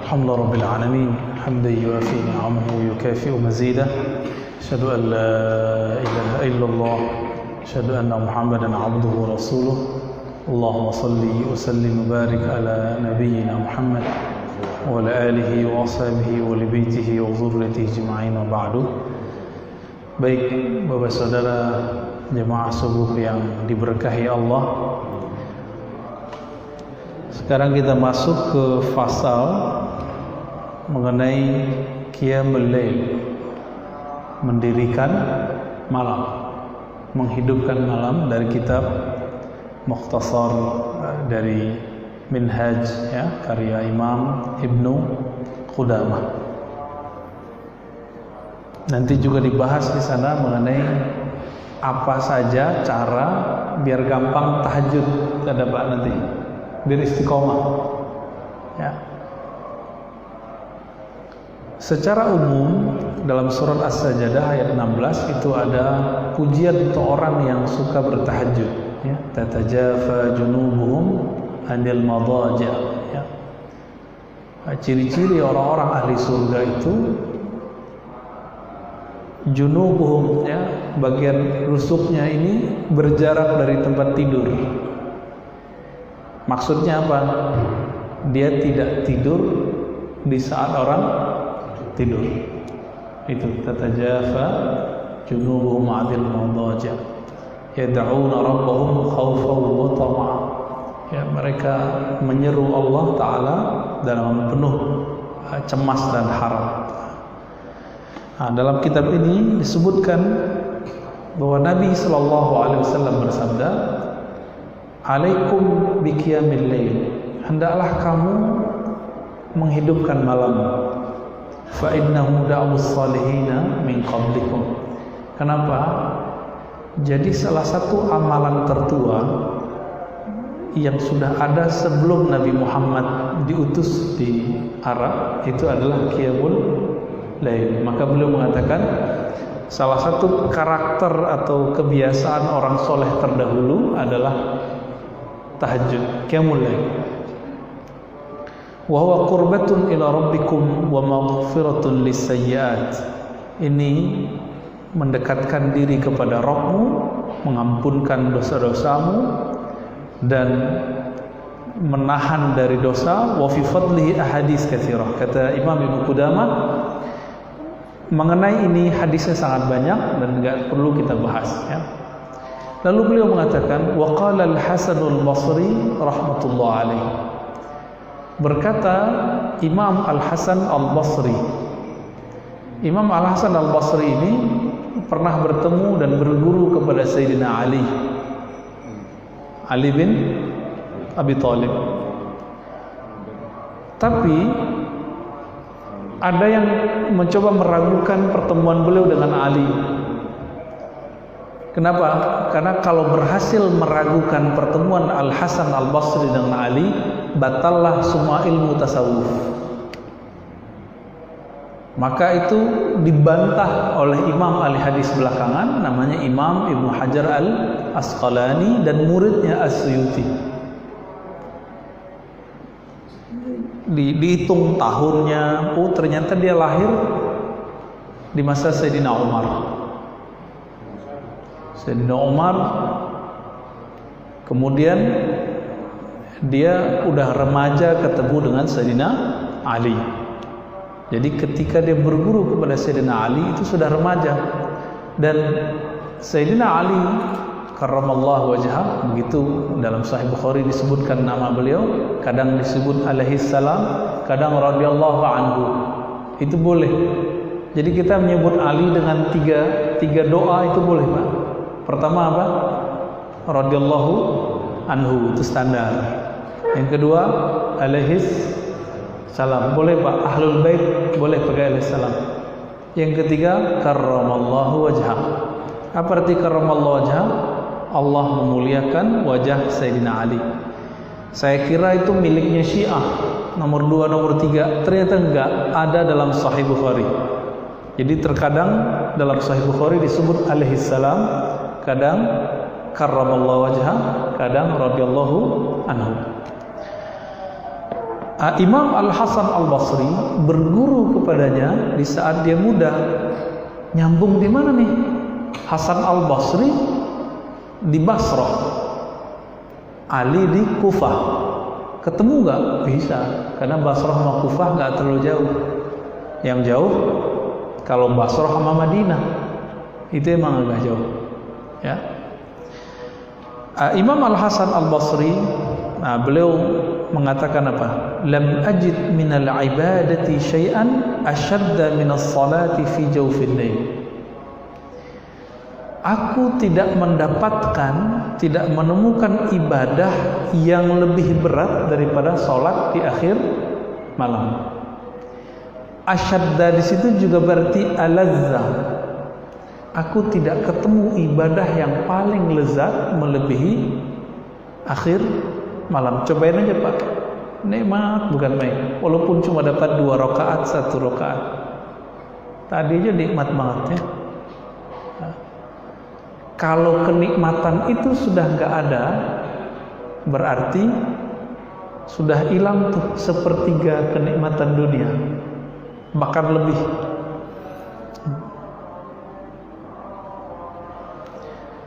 الحمد لله رب العالمين حمدا يوافي نعمه ويكافئ مزيده أشهد أن لا إله إلا الله أشهد أن محمدا عبده ورسوله اللهم صل وسلم وبارك على نبينا محمد وعلى آله وأصحابه ولبيته وذريته أجمعين وبعد. Baik Bapak Saudara jemaah subuh yang diberkahi Allah, sekarang kita masuk ke fasal mengenai Qiyamul Lail, mendirikan malam, menghidupkan malam, dari kitab Mukhtasar dari Minhaj, ya, karya Imam Ibnu Qudamah. Nanti juga dibahas di sana mengenai apa saja cara biar gampang tahajud, kata Pak, nanti biar istiqomah, ya. Secara umum dalam surat As-Sajdah ayat 16 itu ada pujian untuk orang yang suka bertahajud, ya. Tatajafa junubuhum anil madaja, ya. Ciri-ciri orang-orang ahli surga itu junubuhum, ya, bagian rusuknya ini berjarak dari tempat tidur. Maksudnya apa? Dia tidak tidur di saat orang tidur. Itu tatajafa junubuhum 'anil madaji yad'una rabbahum khaufan wa tama'an. Ya, mereka menyeru Allah Ta'ala dalam penuh cemas dan harap. Nah, dalam kitab ini disebutkan bahwa Nabi Sallallahu Alaihi Wasallam bersabda, "Alaikum biqiyamil lail, hendaklah kamu menghidupkan malam. Fa innahu da'us salihina min qablikum." Kenapa? Jadi salah satu amalan tertua yang sudah ada sebelum Nabi Muhammad diutus di Arab itu adalah Qiyamul Lail. Maka beliau mengatakan salah satu karakter atau kebiasaan orang soleh terdahulu adalah tahajud, Qiyamul Lail. Wa huwa qurbatun ila rabbikum wa maghfiratun lisayyi'at. Ini mendekatkan diri kepada Rabbmu, mengampunkan dosa-dosamu dan menahan dari dosa. Wa fi fadlihi ahadits katsirah. Kata Imam Ibnu Qudamah, mengenai ini hadisnya sangat banyak dan enggak perlu kita bahas, ya. Lalu beliau mengatakan, wa qala al-Hasanul Basri rahmatullah alaihi. Berkata Imam Al-Hasan Al-Basri. Imam Al-Hasan Al-Basri ini pernah bertemu dan berguru kepada Sayyidina Ali bin Abi Thalib. Tapi ada yang mencoba meragukan pertemuan beliau dengan Ali. Kenapa? Karena kalau berhasil meragukan pertemuan Al-Hasan Al-Basri dengan Ali, batallah semua ilmu tasawuf. Maka itu dibantah oleh Imam ahli hadis belakangan, namanya Imam Ibnu Hajar Al-Asqalani dan muridnya As-Suyuti. Dihitung tahunnya, ternyata dia lahir di masa Sayyidina Umar. Sayyidina Umar, kemudian dia udah remaja ketemu dengan Sayyidina Ali. Jadi ketika dia berguru kepada Sayyidina Ali itu sudah remaja. Dan Sayyidina Ali karramallahu wajhah, begitu dalam Sahih Bukhari disebutkan nama beliau, kadang disebut alaihi salam, kadang radhiyallahu anhu. Itu boleh. Jadi kita menyebut Ali dengan tiga doa itu boleh, Pak. Pertama apa? Radhiyallahu anhu, itu standar. Yang kedua alaihi salam, boleh Pak. Ahlul bait boleh pakai alaihi salam. Yang ketiga karramallahu wajhah. Apa arti karramallahu wajhah? Allah memuliakan wajah Sayyidina Ali. Saya kira itu miliknya Syiah, nomor 2, nomor 3. Ternyata enggak, ada dalam Sahih Bukhari. Jadi terkadang dalam Sahih Bukhari disebut alaihi salam, kadang karramallahu wajhah, kadang radhiyallahu anhu. Imam Al-Hasan Al-Basri berguru kepadanya di saat dia muda. Nyambung di mana nih? Hasan Al-Basri di Basrah, Ali di Kufah. Ketemu nggak? Bisa, karena Basrah sama Kufah nggak terlalu jauh. Yang jauh kalau Basrah sama Madinah, itu emang agak jauh. Ya. Imam Al-Hasan Al-Basri, beliau mengatakan apa? Lam ajid minal ibadati syai'an ashadda minas salati fi jawfin lail. Aku tidak mendapatkan, tidak menemukan ibadah yang lebih berat daripada sholat di akhir malam. Asyadda di situ juga berarti alazza. Aku tidak ketemu ibadah yang paling lezat melebihi akhir malam. Cobain aja Pak, nikmat bukan main. Walaupun cuma dapat 2 rakaat, 1 rakaat, tadi aja nikmat banget ya. Kalau kenikmatan itu sudah nggak ada, berarti sudah hilang tuh 1/3 kenikmatan dunia, bahkan lebih.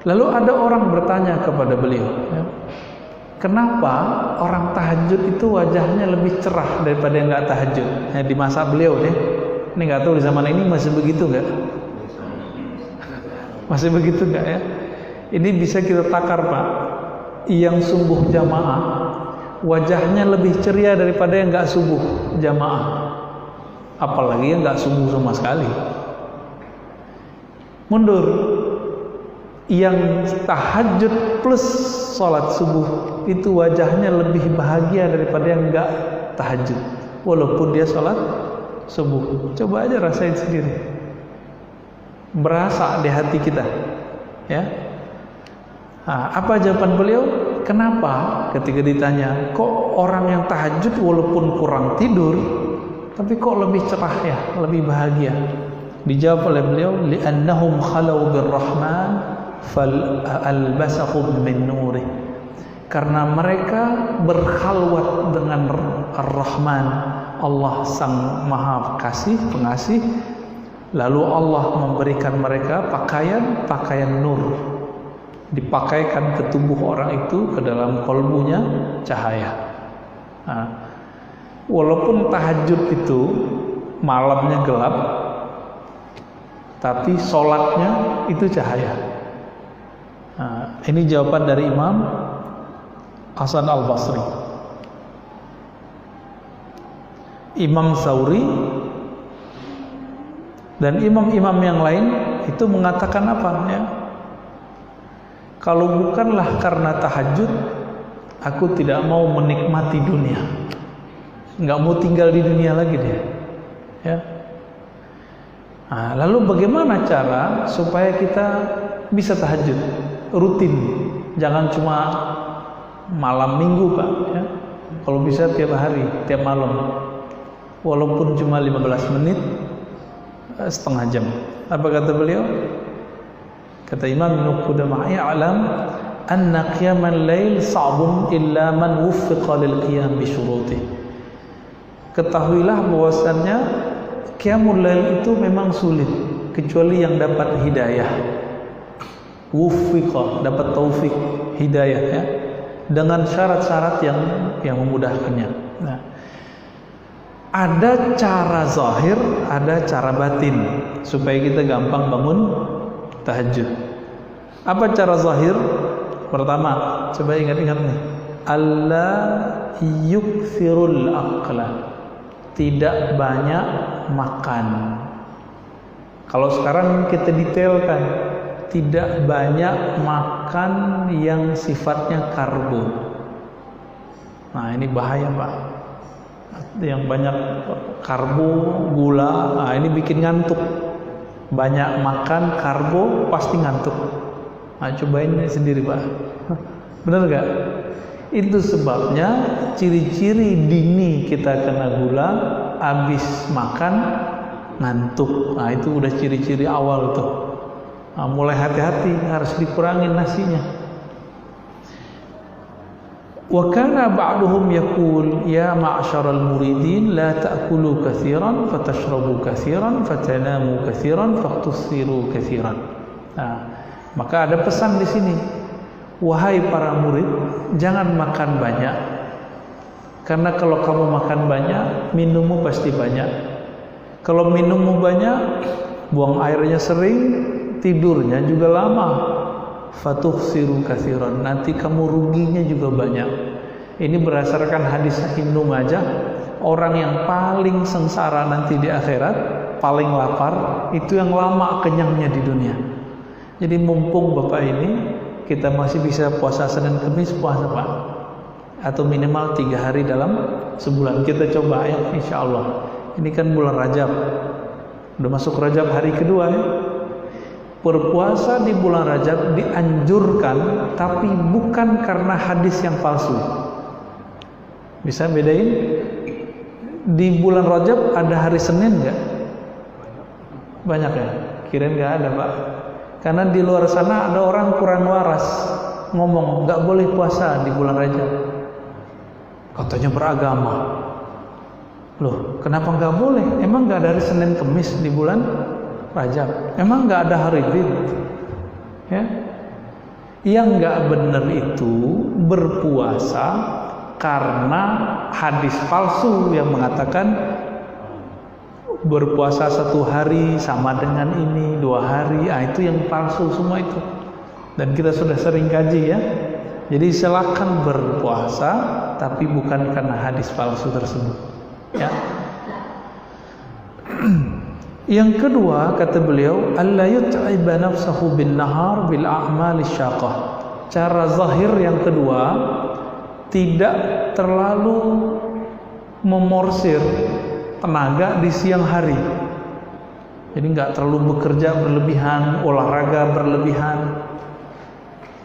Lalu ada orang bertanya kepada beliau, ya, kenapa orang tahajud itu wajahnya lebih cerah daripada yang nggak tahajud? Ya, di masa beliau nih, ini nggak tahu di zaman ini masih begitu nggak? Masih begitu nggak ya? Ini bisa kita takar Pak. Yang subuh jamaah wajahnya lebih ceria daripada yang nggak subuh jamaah, apalagi yang nggak subuh sama sekali. Mundur, yang tahajud plus sholat subuh itu wajahnya lebih bahagia daripada yang nggak tahajud, walaupun dia sholat subuh. Coba aja rasain sendiri, berasa di hati kita, ya. Apa jawaban beliau? Kenapa ketika ditanya, kok orang yang tahajud walaupun kurang tidur, tapi kok lebih cerah ya, lebih bahagia? Dijawab oleh beliau, li'annahum khalau birrahman fal albasahum min nurih. Karena mereka berkhalwat dengan Ar-Rahman, Allah sang Maha Kasih, Pengasih. Lalu Allah memberikan mereka pakaian nur, dipakaikan ke tubuh orang itu, ke dalam kolbunya cahaya. Walaupun tahajud itu malamnya gelap, tapi sholatnya itu cahaya. Ini jawaban dari Imam Hasan Al-Basri. Imam Tsauri dan imam-imam yang lain itu mengatakan apa ya? Kalau bukanlah karena tahajud, aku tidak mau menikmati dunia, nggak mau tinggal di dunia lagi deh, ya. Lalu bagaimana cara supaya kita bisa tahajud rutin? Jangan cuma malam minggu Pak, ya. Kalau bisa tiap hari, tiap malam, walaupun cuma 15 menit, setengah jam. Apa kata beliau? Kata Imam Ibnu Qudamah, "Ya'lam anna qiyamal lail sa'bun illa man wuffiqa lil qiyam bi syurutih." Ketahuilah bahwasannya qiyamul lail itu memang sulit kecuali yang dapat hidayah. Wuffiqa, dapat taufik, hidayah ya, dengan syarat-syarat yang memudahkannya. Nah, ada cara zahir, ada cara batin supaya kita gampang bangun tahajud. Apa cara zahir? Pertama, coba ingat-ingat nih. Allah yukthirul aqla. Tidak banyak makan. Kalau sekarang kita detailkan, tidak banyak makan yang sifatnya karbo. Nah, ini bahaya Pak. Yang banyak karbo, gula, ini bikin ngantuk. Banyak makan karbo pasti ngantuk. Cobain sendiri Pak. Benar gak? Itu sebabnya ciri-ciri dini kita kena gula, habis makan ngantuk. Itu udah ciri-ciri awal tuh. Mulai hati-hati, harus dikurangin nasinya. Wa kana ba'duhum yaqul ya ma'syaral muridin la ta'kulu katsiran fatashrabu katsiran fatanamu katsiran faqtusiru katsiran. Nah, maka ada pesan di sini. Wahai para murid, jangan makan banyak. Karena kalau kamu makan banyak, minummu pasti banyak. Kalau minummu banyak, buang airnya sering, tidurnya juga lama. Fatukhsiru katsiran, nanti kamu ruginya juga banyak. Ini berdasarkan hadis Ibnu Majah, orang yang paling sengsara nanti di akhirat, paling lapar, itu yang lama kenyangnya di dunia. Jadi mumpung Bapak ini kita masih bisa puasa Senin Kamis, puasa Pak, atau minimal 3 hari dalam sebulan. Kita coba ya, insya Allah. Ini kan bulan Rajab, udah masuk Rajab hari kedua ya. Berpuasa di bulan Rajab dianjurkan, tapi bukan karena hadis yang palsu. Bisa bedain? Di bulan Rajab ada hari Senin nggak? Banyak ya? Kirain nggak ada Pak. Karena di luar sana ada orang kurang waras ngomong nggak boleh puasa di bulan Rajab. Katanya beragama. Loh, kenapa nggak boleh? Emang nggak ada hari Senin Kamis di bulan Rajab? Emang nggak ada hari Id? Ya, yang nggak benar itu berpuasa karena hadis palsu yang mengatakan berpuasa 1 hari sama dengan ini 2 hari. Itu yang palsu semua itu. Dan kita sudah sering kaji ya. Jadi silakan berpuasa, tapi bukan karena hadis palsu tersebut. Ya. Yang kedua kata beliau, alla yut'iba nafsahu bin nahar bil a'mal syaqah. Cara zahir yang kedua, tidak terlalu memorsir tenaga di siang hari. Jadi nggak terlalu bekerja berlebihan, olahraga berlebihan.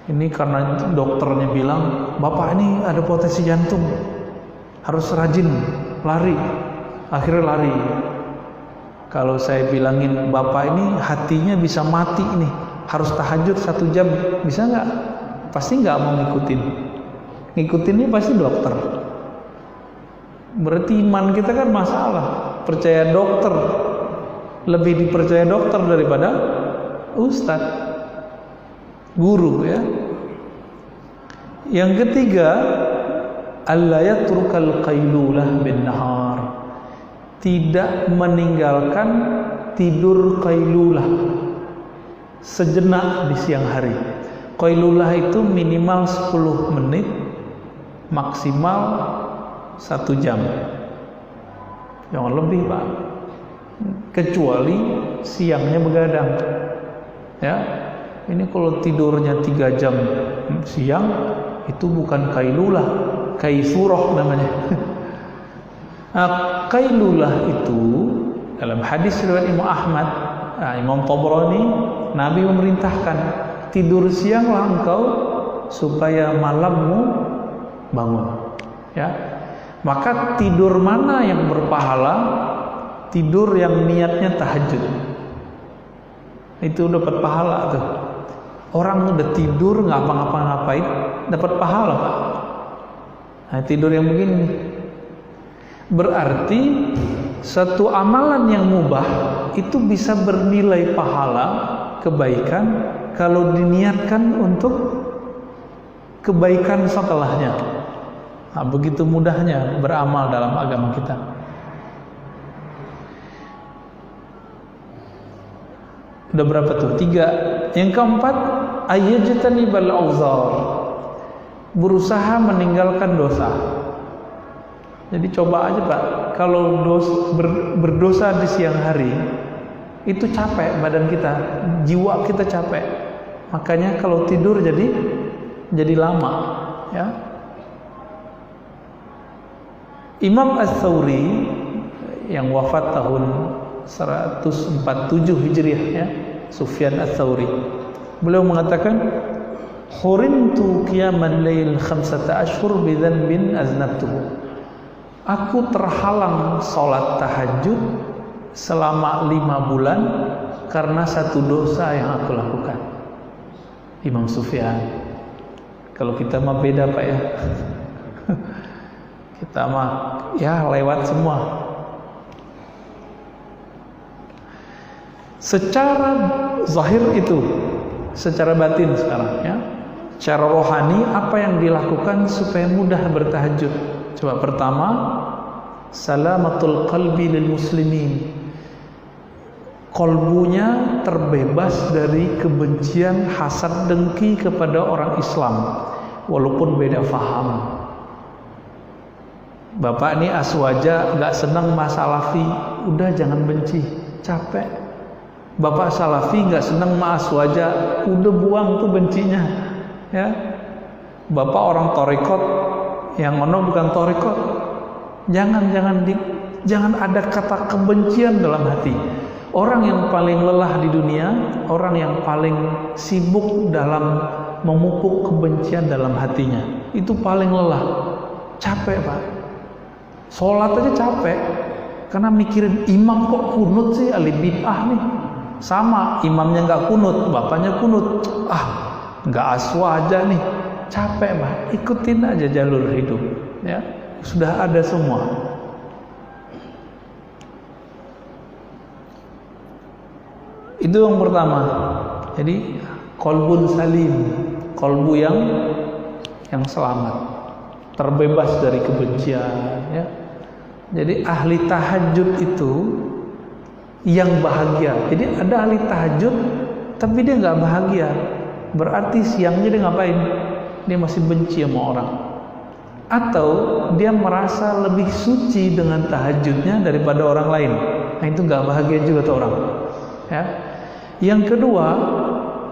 Ini karena dokternya bilang, Bapak ini ada potensi jantung, harus rajin lari. Akhirnya lari. Kalau saya bilangin Bapak ini hatinya bisa mati nih, harus tahajud 1 jam, bisa nggak? Pasti nggak mau ngikutin. Ngikutinnya pasti dokter. Berarti iman kita kan masalah. Percaya dokter, lebih dipercaya dokter daripada ustadz, guru ya. Yang ketiga, alla yatrukal qailulah bin nahar. Tidak meninggalkan tidur qailulah sejenak di siang hari. Qailulah itu minimal 10 menit, maksimal 1 jam. Jangan lebih Pak. Kecuali siangnya begadang. Ya. Ini kalau tidurnya 3 jam siang, itu bukan qailulah, kaisurah namanya. Nah, qailulah itu dalam hadis riwayat Imam Ahmad, Imam Tabrani, Nabi memerintahkan tidur sianglah engkau supaya malammu bangun. Ya, maka tidur mana yang berpahala? Tidur yang niatnya tahajud. Itu dapat pahala tuh. Orang udah tidur nggak ngapa-ngapain dapat pahala Pak. Nah, tidur yang begini. Berarti satu amalan yang mubah itu bisa bernilai pahala kebaikan kalau diniatkan untuk kebaikan setelahnya. Nah, begitu mudahnya beramal dalam agama kita. Udah berapa tuh? 3. Yang keempat, ayyajtanibal auzar. Berusaha meninggalkan dosa. Jadi coba aja Pak, kalau berdosa di siang hari, itu capek badan kita, jiwa kita capek. Makanya kalau tidur jadi lama, ya. Imam Ats-Tsauri yang wafat tahun 147 Hijriah ya, Sufyan Ats-Tsauri. Beliau mengatakan, "Hurimtu qiyamal lail 5 ashhur bi dhanbin aznabtuhu." Aku terhalang sholat tahajud selama 5 bulan karena satu dosa yang aku lakukan. Imam Sufyan. Kalau kita mah beda Pak ya. Kita mah ya lewat semua. Secara zahir itu, secara batin sekarang ya. Secara rohani apa yang dilakukan supaya mudah bertahajud? Coba pertama, salamatul qalbi lil muslimin. Kolbunya terbebas dari kebencian, hasad, dengki kepada orang Islam, walaupun beda faham. Bapak ini aswaja, nggak senang mas salafi, udah jangan benci, capek. Bapak salafi nggak senang mas aswaja, udah buang tuh bencinya, ya. Bapak orang torikot, yang ono bukan torikot, jangan ada kata kebencian dalam hati. Orang yang paling lelah di dunia, orang yang paling sibuk dalam memupuk kebencian dalam hatinya, itu paling lelah, capek Pak. Sholat aja capek, karena mikirin imam kok kunut sih, ahli bid'ah nih. Sama, imamnya nggak kunut, bapaknya kunut, nggak aswaja nih, capek Pak. Ikutin aja jalur hidup, ya sudah ada semua. Itu yang pertama. Jadi kolbun salim, kolbu yang selamat, terbebas dari kebencian, ya. Jadi ahli tahajud itu yang bahagia. Jadi ada ahli tahajud tapi dia nggak bahagia, berarti siangnya dia ngapain? Dia masih benci sama orang, atau dia merasa lebih suci dengan tahajudnya daripada orang lain. Nah itu nggak bahagia juga tuh orang, ya. Yang kedua,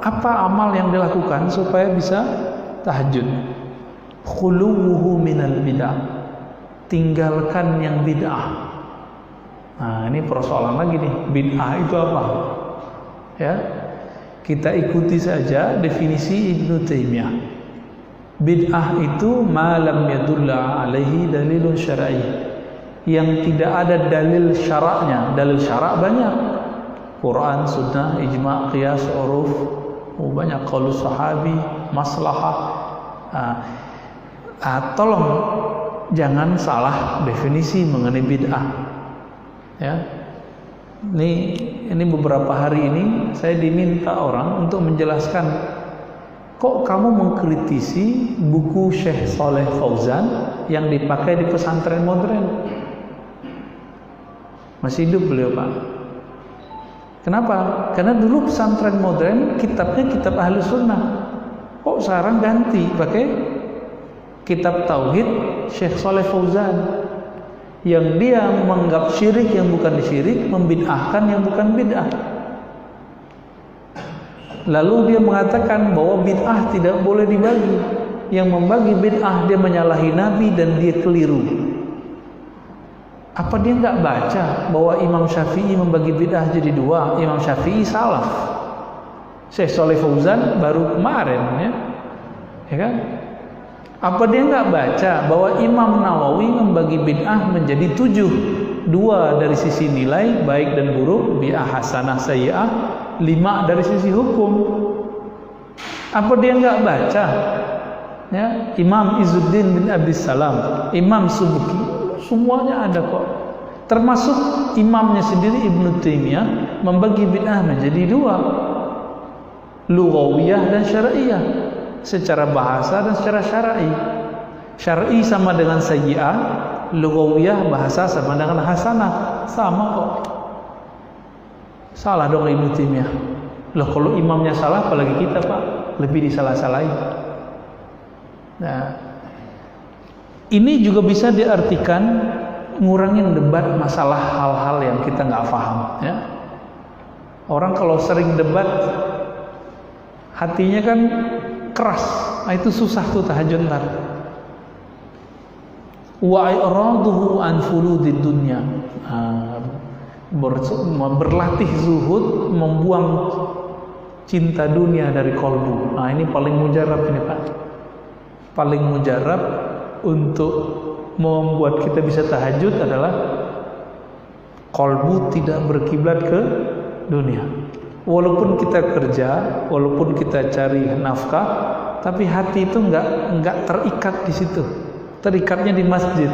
apa amal yang dilakukan supaya bisa tahajud? Khuluwuhu minal bid'ah, tinggalkan yang bid'ah. Nah ini persoalan lagi nih, bid'ah itu apa? Ya, kita ikuti saja definisi Ibnu Taimiyah. Bid'ah itu ma lam yadulla alaihi dalilun syar'i, yang tidak ada dalil syaraknya. Dalil syarak banyak, Quran, sunnah, ijma', qiyas, uruf, banyak, qaul sahabi, maslahah. Tolong jangan salah definisi mengenai bid'ah, ya. Ini beberapa hari ini saya diminta orang untuk menjelaskan, kok kamu mengkritisi buku Syekh Saleh Fauzan yang dipakai di pesantren modern? Masih hidup beliau Pak. Kenapa? Karena dulu pesantren modern kitabnya kitab ahli sunnah. Kok sekarang ganti pakai kitab tauhid Syekh Saleh Fauzan, yang dia menganggap syirik yang bukan syirik, membid'ahkan yang bukan bid'ah. Lalu dia mengatakan bahwa bid'ah tidak boleh dibagi. Yang membagi bid'ah dia menyalahi Nabi dan dia keliru. Apa dia nggak baca bahwa Imam Syafi'i membagi bid'ah jadi dua? Imam Syafi'i salaf, Syekh Saleh Fauzan baru kemarin, ya kan? Apa dia nggak baca bahwa Imam Nawawi membagi bid'ah menjadi 7, 2 dari sisi nilai baik dan buruk, bi'ah hasanah sayyi'ah, 5 dari sisi hukum. Apa dia nggak baca? Ya, Imam Izzuddin bin Abdissalam, Imam Subki, semuanya ada kok. Termasuk imamnya sendiri Ibnu Taimiyah membagi bid'ah menjadi 2, lughawiyah dan syar'iyah, secara bahasa dan secara syar'i. Syar'i sama dengan sayyi'ah, lughawiyah bahasa sama dengan hasanah, sama kok. Salah dong Ibnu Taimiyah. Loh kalau imamnya salah apalagi kita Pak, lebih disalah-salahin. Nah, ini juga bisa diartikan ngurangin debat masalah hal-hal yang kita nggak paham, ya. Orang kalau sering debat hatinya kan keras, nah itu susah tuh tahajud ntar. Wa i'raduhu an fuludid dunya, berlatih zuhud, membuang cinta dunia dari kolbu. Nah ini paling mujarab ini Pak, paling mujarab untuk membuat kita bisa tahajud adalah kolbu tidak berkiblat ke dunia. Walaupun kita kerja, walaupun kita cari nafkah, tapi hati itu enggak terikat di situ. terikatnya di masjid,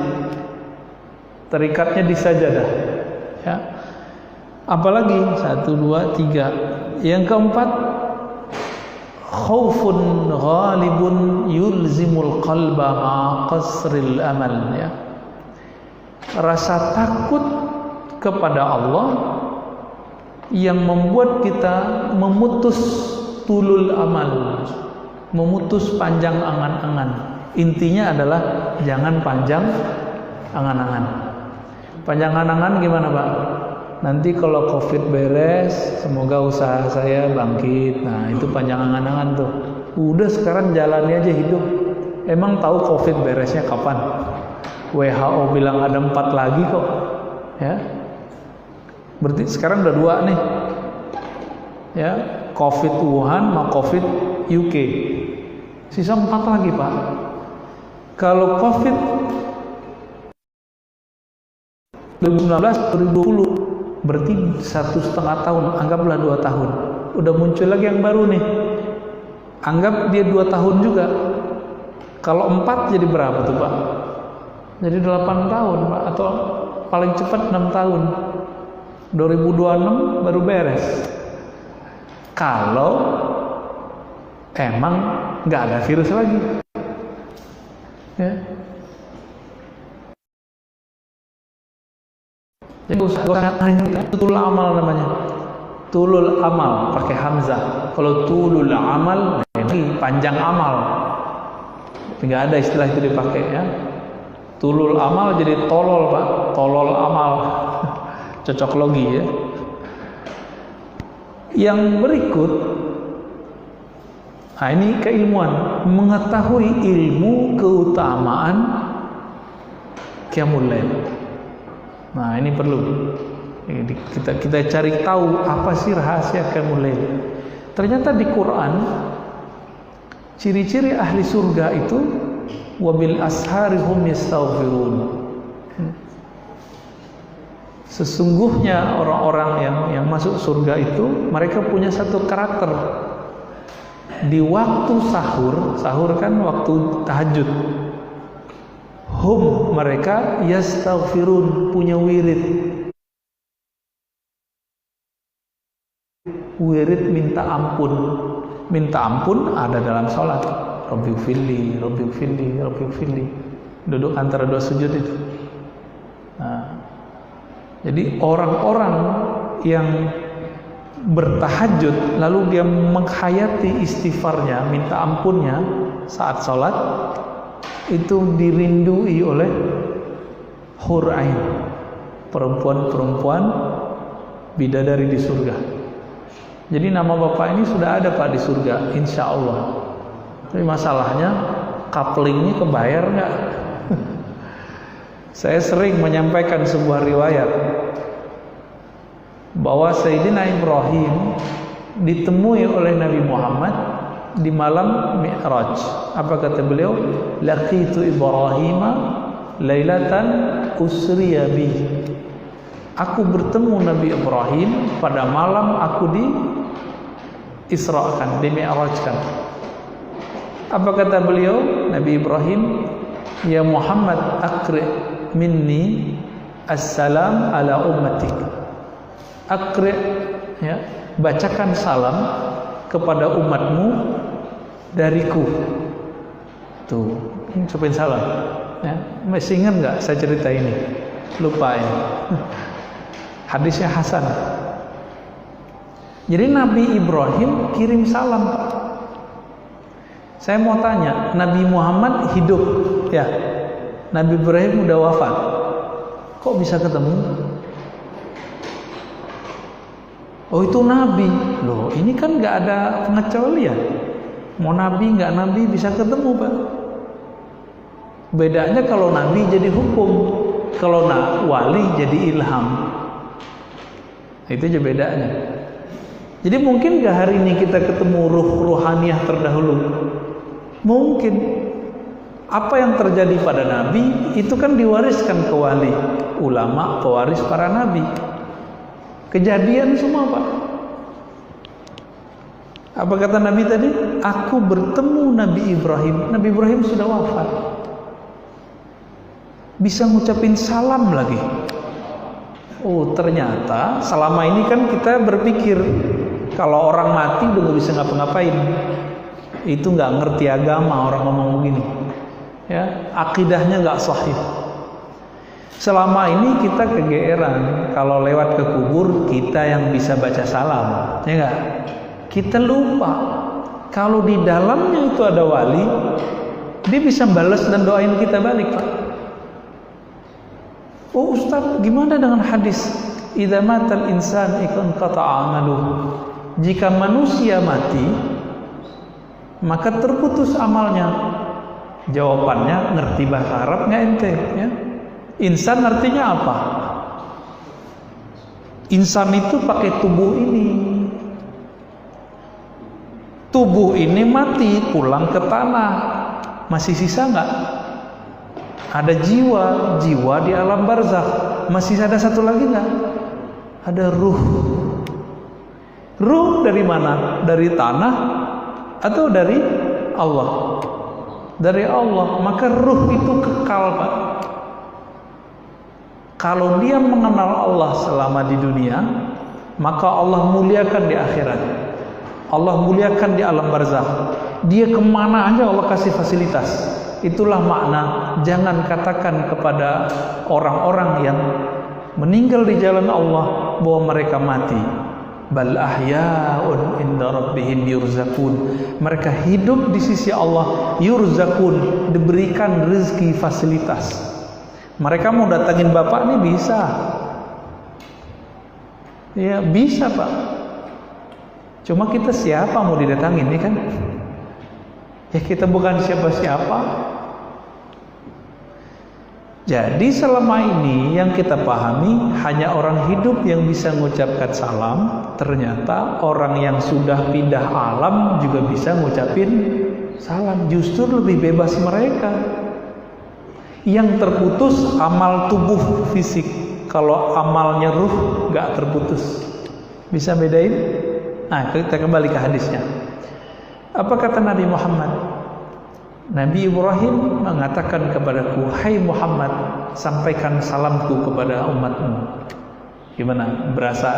terikatnya di sajadah, ya. Apalagi 1, 2, 3. Yang keempat, khaufun ghalibun yulzimul qalba ma qasril amal, ya. Rasa takut kepada Allah yang membuat kita memutus tulul amal, memutus panjang angan-angan. Intinya adalah jangan panjang angan-angan. Panjang angan-angan gimana, Pak? Nanti kalau Covid beres, semoga usaha saya bangkit. Nah, itu panjang angan-angan tuh. Udah sekarang jalani aja hidup. Emang tahu Covid beresnya kapan? WHO bilang ada 4 lagi kok. Ya. Berarti sekarang udah 2 nih. Ya, Covid Wuhan sama Covid UK. Sisa 4 lagi, Pak. Kalau Covid 2019, 2020 berarti 1,5 tahun, anggaplah 2 tahun. Udah muncul lagi yang baru nih. Anggap dia 2 tahun juga. Kalau 4 jadi berapa tuh, Pak? Jadi 8 tahun, Pak, atau paling cepat 6 tahun. 2026 baru beres. Kalau emang nggak ada virus lagi, ya. Jadi tulul amal namanya. Tulul amal pakai hamzah. Kalau tulul amal ini panjang amal. Nggak ada istilah itu dipakai, ya. Tulul amal jadi tolol, Pak. Tolol amal. Cocok logi, ya. Yang berikut, nah ini keilmuan, mengetahui ilmu keutamaan qiyamul lail. Nah, ini perlu kita cari tahu apa sih rahasia qiyamul lail. Ternyata di Quran ciri-ciri ahli surga itu wabil ashari hum yastaghfirun. Sesungguhnya orang-orang yang masuk surga itu mereka punya satu karakter. Di waktu sahur kan waktu tahajud. Hum mereka yastaghfirun, punya wirid. Wirid minta ampun. Minta ampun ada dalam sholat. Rabbighfirli, Rabbighfirli, Rabbighfirli. Duduk antara 2 sujud itu. Nah, jadi orang-orang yang bertahajud lalu dia menghayati istighfarnya, minta ampunnya saat sholat, itu dirindui oleh hur ain, perempuan-perempuan bidadari di surga. Jadi nama bapak ini sudah ada, Pak, di surga, insya Allah. Tapi masalahnya couplingnya kebayar nggak? Saya sering menyampaikan sebuah riwayat bahwa Sayyidina Ibrahim ditemui oleh Nabi Muhammad di malam Mi'raj. Apa kata beliau? Laqitu Ibrahima lailatan usriya bi. Aku bertemu Nabi Ibrahim pada malam aku di Isra'kan, di Mi'rajkan. Apa kata beliau? Nabi Ibrahim, ya Muhammad, akri minni assalam ala ummatik. Akri, ya, bacakan salam kepada umatmu dariku. Tuh, ucapin salam, ya. Masih ingat nggak saya cerita ini? Lupa, ya. Hadisnya Hasan. Jadi Nabi Ibrahim kirim salam, Pak. Saya mau tanya, Nabi Muhammad hidup, ya. Nabi Ibrahim udah wafat. Kok bisa ketemu? Oh, itu Nabi. Loh, ini kan nggak ada pengecualian. Mau Nabi nggak Nabi bisa ketemu, Pak. Bedanya kalau Nabi jadi hukum, kalau wali jadi ilham. Itu aja bedanya. Jadi mungkin nggak hari ini kita ketemu ruhaniyah terdahulu? Mungkin. Apa yang terjadi pada Nabi itu kan diwariskan ke wali, ulama pewaris para Nabi. Kejadian semua, Pak. Apa kata Nabi tadi? Aku bertemu Nabi Ibrahim. Nabi Ibrahim sudah wafat. bisa ngucapin salam lagi. Oh, ternyata selama ini kan kita berpikir kalau orang mati udah gak bisa ngapa-ngapain. Itu nggak ngerti agama orang ngomong begini. Ya, akidahnya nggak sahih. Selama ini kita kegeeran kalau lewat ke kubur kita yang bisa baca salam, ya nggak? Kita lupa kalau di dalamnya itu ada wali, dia bisa balas dan doain kita balik, Pak. Oh Ustaz, gimana dengan hadis idza matal insan ikun qata'a amaluhu? Jika manusia mati, maka terputus amalnya. Jawabannya ngerti bahasa Arab nggak ente? Ya? Insan artinya apa? Insan itu pakai tubuh ini. Tubuh ini mati, pulang ke tanah. Masih sisa nggak? Ada jiwa, jiwa di alam barzakh. Masih ada satu lagi nggak? Ada ruh. Ruh dari mana? Dari tanah atau dari Allah? Dari Allah. Maka ruh itu kekal, Pak. Kalau dia mengenal Allah selama di dunia, maka Allah muliakan di akhirat. Allah muliakan di alam barzakh. Dia kemana aja Allah kasih fasilitas. Itulah makna jangan katakan kepada orang-orang yang meninggal di jalan Allah bahwa mereka mati. Bal ahya'un inda rabbihim yurzakun. Mereka hidup di sisi Allah, yurzakun, diberikan rezeki fasilitas. Mereka mau datangin bapak nih bisa. Ya bisa, Pak. Cuma kita siapa mau didatangin nih kan? Ya kita bukan siapa-siapa. Jadi selama ini yang kita pahami hanya orang hidup yang bisa mengucapkan salam. Ternyata orang yang sudah pindah alam juga bisa ngucapin salam. Justru lebih bebas mereka. Yang terputus amal tubuh fisik. Kalau amalnya ruh gak terputus. Bisa bedain? Nah, kita kembali ke hadisnya. Apa kata Nabi Muhammad? Nabi Ibrahim mengatakan kepadaku, hai Muhammad, sampaikan salamku kepada umatmu. Gimana? Berasa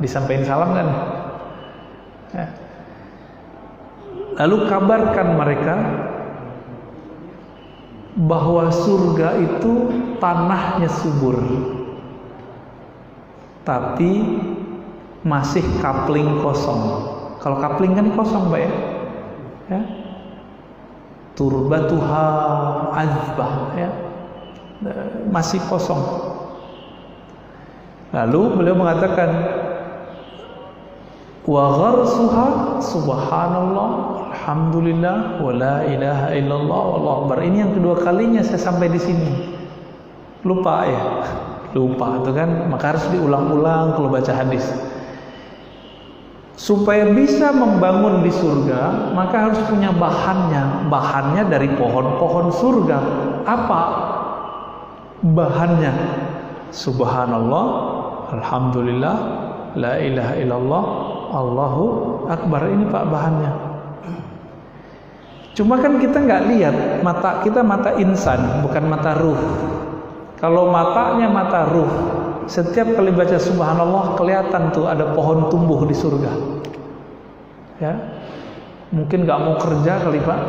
disampaikan salam kan? Ya. Lalu kabarkan mereka bahwa surga itu tanahnya subur, tapi masih kapling kosong. Kalau kapling kan kosong, Pak ya? Ya. Turbatuha azbah, ya. Masih kosong. Lalu beliau mengatakan wa gharsuha subhanallah alhamdulillah wa la ilaha illallah wallahu akbar. Ini yang kedua kalinya saya sampai di sini. Lupa ya? Lupa itu kan, maka harus diulang-ulang kalau baca hadis. Supaya bisa membangun di surga, maka harus punya bahannya. Bahannya dari pohon-pohon surga. Apa bahannya? Subhanallah, alhamdulillah, la ilaha illallah, Allahu akbar. Ini Pak bahannya. Cuma kan kita nggak lihat, mata kita mata insan, bukan mata ruh. Kalau matanya mata ruh, setiap kali baca subhanallah kelihatan tuh ada pohon tumbuh di surga. Ya, mungkin nggak mau kerja kali Pak,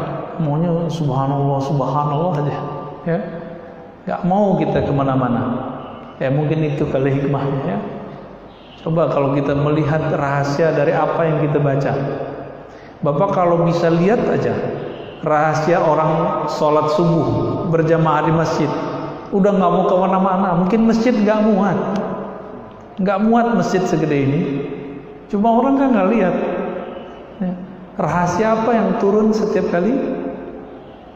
maunya subhanallah subhanallah aja. Ya, nggak mau kita kemana-mana. Ya mungkin itu kali hikmahnya. Ya, coba kalau kita melihat rahasia dari apa yang kita baca. Bapak kalau bisa lihat aja rahasia orang sholat subuh berjamaah di masjid. Udah nggak mau kemana-mana, mungkin masjid nggak muat masjid segede ini. Cuma orang kan nggak lihat ya, rahasia apa yang turun setiap kali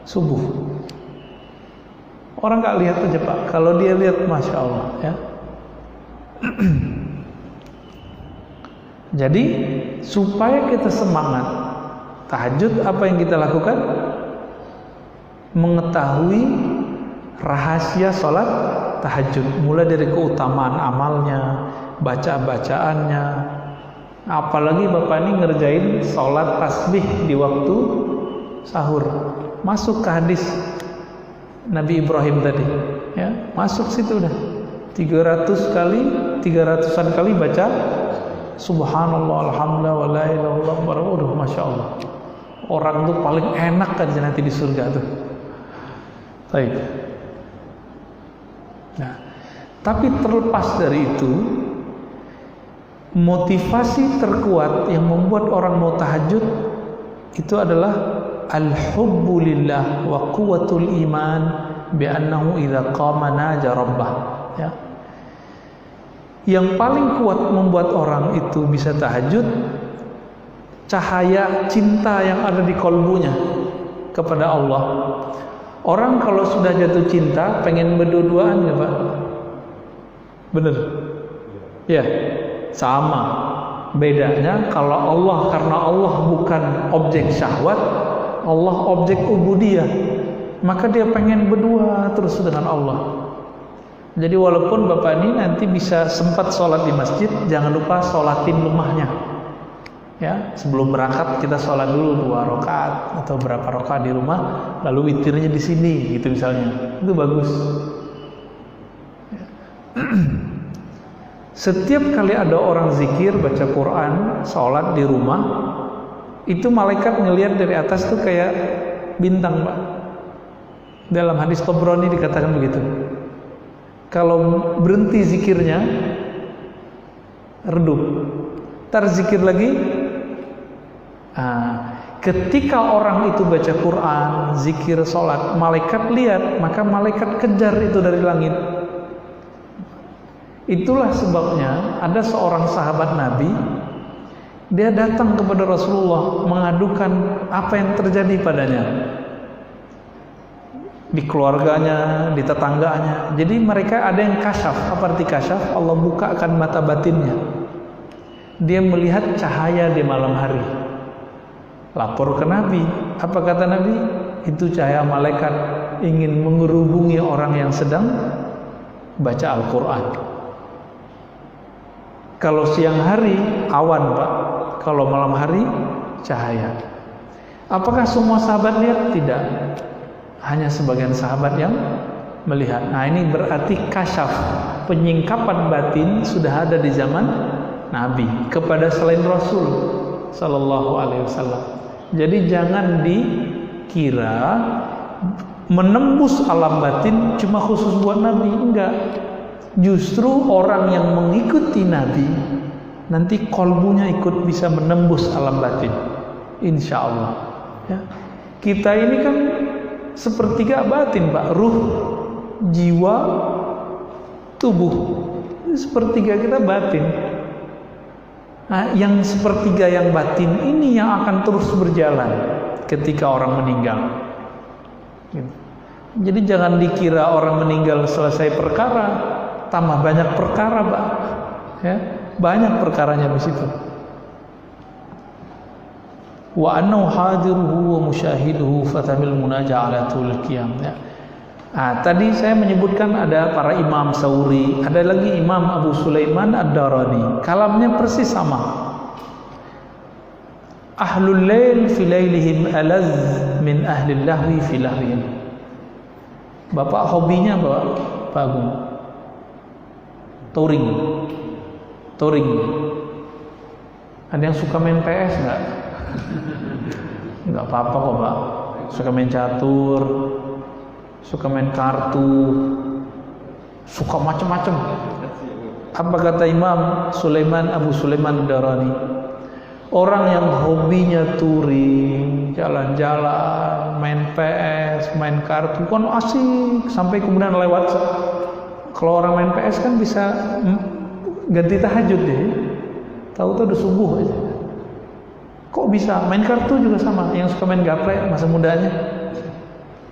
subuh. Orang nggak lihat aja Pak. Kalau dia lihat, masya Allah ya. Jadi supaya kita semangat tahajud, apa yang kita lakukan? Mengetahui rahasia sholat tahajud, mulai dari keutamaan amalnya, bacaannya. Apalagi Bapak ini ngerjain sholat tasbih di waktu sahur. Masuk ke hadis Nabi Ibrahim tadi. ya masuk situ udah 300-an kali baca subhanallah alhamdulillah wa la ilaha illallah, masya Allah, orang tuh paling enak kan nanti di surga tuh. Baik. Nah, tapi terlepas dari itu, motivasi terkuat yang membuat orang mau tahajud itu adalah al-hubbu lillah wa quwwatul iman bi annahu idza qama naja rabbah, ya. Yang paling kuat membuat orang itu bisa tahajud cahaya cinta yang ada di kolbunya kepada Allah. Orang kalau sudah jatuh cinta pengen berdua-duaan ya Pak? Bener? Ya, sama. Bedanya kalau Allah, karena Allah bukan objek syahwat, Allah objek ubudiyah, maka dia pengen berdua terus dengan Allah. Jadi walaupun Bapak ini nanti bisa sempat sholat di masjid, jangan lupa sholatin rumahnya. Ya, sebelum berangkat kita sholat dulu 2 rakaat atau berapa rakaat di rumah, lalu witirnya di sini, gitu misalnya. Itu bagus. Setiap kali ada orang zikir, baca Quran, sholat di rumah, itu malaikat ngelihat dari atas tuh kayak bintang, Pak. Dalam hadis Tabrani dikatakan begitu. Kalau berhenti zikirnya, redup. Ntar zikir lagi. Ketika orang itu baca Quran, zikir, sholat, malaikat lihat, maka malaikat kejar itu dari langit. Itulah sebabnya ada seorang sahabat Nabi, dia datang kepada Rasulullah mengadukan apa yang terjadi padanya di keluarganya, di tetangganya. Jadi mereka ada yang kasyaf. Apa arti kasyaf? Allah bukakan mata batinnya. Dia melihat cahaya di malam hari. Lapor ke Nabi. Apa kata Nabi? Itu cahaya malaikat ingin mengerubungi orang yang sedang baca Al-Quran. Kalau siang hari awan, Pak. Kalau malam hari cahaya. Apakah semua sahabat lihat? Tidak. Hanya sebagian sahabat yang melihat. Nah, ini berarti kasyaf, penyingkapan batin sudah ada di zaman Nabi kepada selain Rasul sallallahu alaihi wasallam. Jadi jangan dikira menembus alam batin cuma khusus buat Nabi, enggak. Justru orang yang mengikuti Nabi nanti kolbunya ikut bisa menembus alam batin, insya Allah, ya. Kita ini kan sepertiga batin, Pak. Ruh, jiwa, tubuh. Sepertiga kita batin. Nah, yang sepertiga yang batin ini yang akan terus berjalan ketika orang meninggal. Jadi jangan dikira orang meninggal selesai perkara, tambah banyak perkara, Pak. Ya, banyak perkaranya di situ. Wa annahu hadiruhu wa musyahiduhu fatamil munaja ala tul qiyam, ya. Tadi saya menyebutkan ada para imam Sauri, ada lagi Imam Abu Sulaiman Ad-Darani. Kalamnya persis sama. Ahlul lail fi lailihim alaz min ahlil lahwi fi lahwihim. Bapak hobinya Pak Agung? Touring. Ada yang suka main PS enggak? Enggak apa-apa kok, Pak. Suka main catur, suka main kartu, suka macam-macam. Apa kata Imam Sulaiman Abu Sulaiman Ad-Darani? Orang yang hobinya touring, jalan-jalan, main PS, main kartu kan asik sampai kemudian lewat. Kalau orang main PS kan bisa ganti tahajud deh. Tahu-tahu udah subuh aja. Kok bisa? Main kartu juga sama. Yang suka main gaple masa mudanya,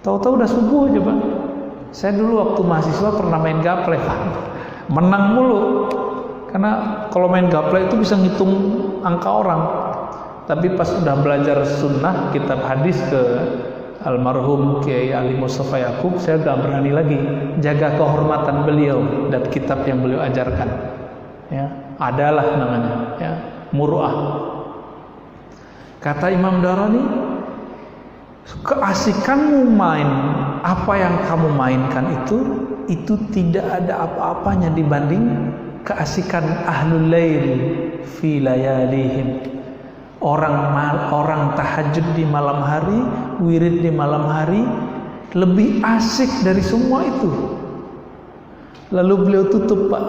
tahu-tahu udah subuh aja, Pak. Saya dulu waktu mahasiswa pernah main gaple, Pak. Menang mulu. Karena kalau main gaple itu bisa ngitung angka orang. Tapi pas udah belajar sunnah, kitab hadis ke almarhum Kiai Ali Mustafa Yaqub, saya gak berani lagi jaga kehormatan beliau dan kitab yang beliau ajarkan. Ya, adalah namanya, ya, muru'ah. Kata Imam Darani, keasikanmu main, apa yang kamu mainkan itu itu tidak ada apa-apanya dibanding keasikan ahlul lail fi layalihim. Orang tahajud di malam hari, wirid di malam hari lebih asik dari semua itu. Lalu beliau tutup, Pak,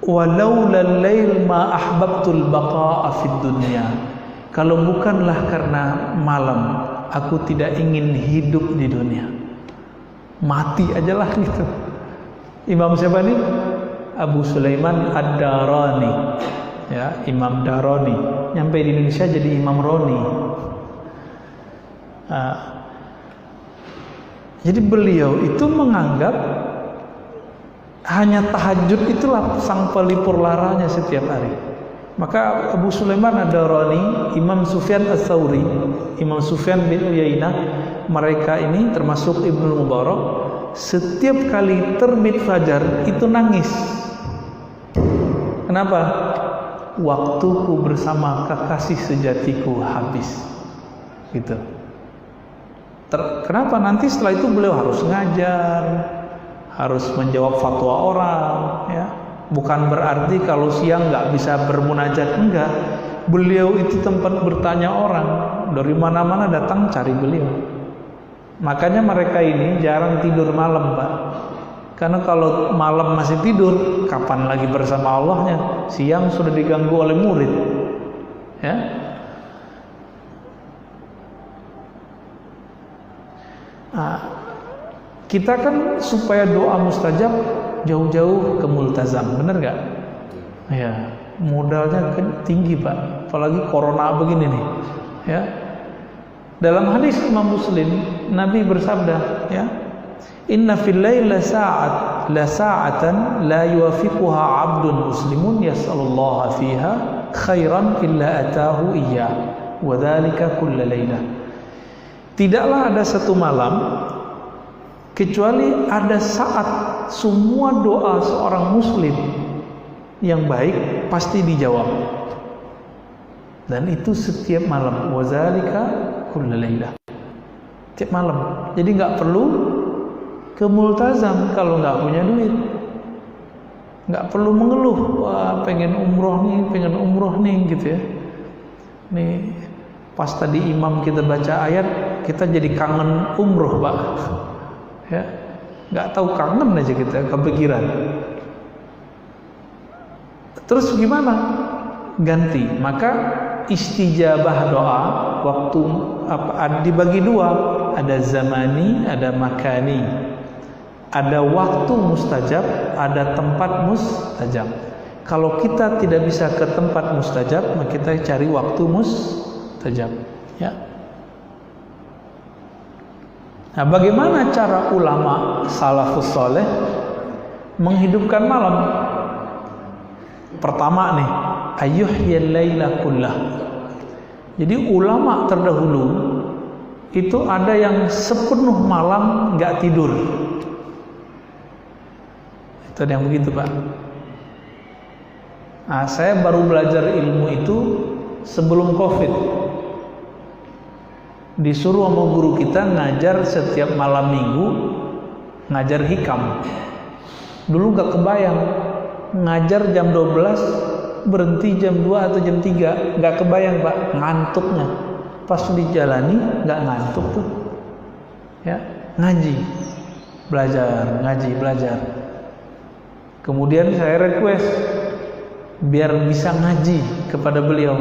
walaulal lail ma ahbabtul baqa'a fid dunya. Kalau bukanlah karena malam, aku tidak ingin hidup di dunia. Mati ajalah gitu. Imam siapa nih? Abu Sulaiman Ad-Darani. Ya, Imam Darani. Nyampe di Indonesia jadi Imam Roni. Jadi beliau itu menganggap hanya tahajud itulah sang pelipur laranya setiap hari. Maka Abu Sulaiman Ad-Darani, Imam Sufyan Ats-Tsauri, Imam Sufyan bin Uyainah, mereka ini termasuk Ibnu Mubarak, setiap kali terbit fajar itu nangis. Kenapa? Waktuku bersama kekasih sejatiku habis. Gitu. Kenapa? Nanti setelah itu beliau harus ngajar, harus menjawab fatwa orang, ya. Bukan berarti kalau siang nggak bisa bermunajat, enggak. Beliau itu tempat bertanya orang, dari mana-mana datang cari beliau. Makanya mereka ini jarang tidur malam, Pak. Karena kalau malam masih tidur, kapan lagi bersama Allahnya? Siang sudah diganggu oleh murid, ya. Nah, kita kan supaya doa mustajab jauh-jauh ke multazam, bener gak? Ya, modalnya kan tinggi, Pak. Apalagi corona begini nih, ya. Dalam hadis Imam Muslim, Nabi bersabda, ya, inna fil laili la sa'atan la yuwafiquha 'abdun muslimun yas'alullaha fiha khairan illa atahu iyyah wa dzalika kulla lailah. Tidaklah ada satu malam kecuali ada saat semua doa seorang muslim yang baik pasti dijawab. Dan itu setiap malam, wa dzalika kulla lailah. Tiap malam. Jadi enggak perlu ke multazam kalau nggak punya duit, nggak perlu mengeluh, wah pengen umroh nih gitu ya. Nih pas tadi imam kita baca ayat, kita jadi kangen umroh, Pak, ya. Nggak tahu kangen aja kita, kepikiran. Terus gimana? Ganti. Maka istijabah doa waktu dibagi dua, ada zamani, ada makani. Ada waktu mustajab, ada tempat mustajab. Kalau kita tidak bisa ke tempat mustajab, maka kita cari waktu mustajab, ya. Nah, bagaimana cara ulama salafus saleh menghidupkan malam? Pertama nih, ayyuhyal laila kullah. Jadi ulama terdahulu itu ada yang sepenuh malam nggak tidur. Itu yang begitu, Pak. Nah, saya baru belajar ilmu itu sebelum Covid. Disuruh sama guru kita ngajar setiap malam minggu, ngajar hikam. Dulu gak kebayang, ngajar jam 12, berhenti jam 2 atau jam 3. Gak kebayang, Pak, ngantuknya. Pas dijalani gak ngantuk tuh, ya. Ngaji, belajar, ngaji, belajar. Kemudian saya request biar bisa ngaji kepada beliau,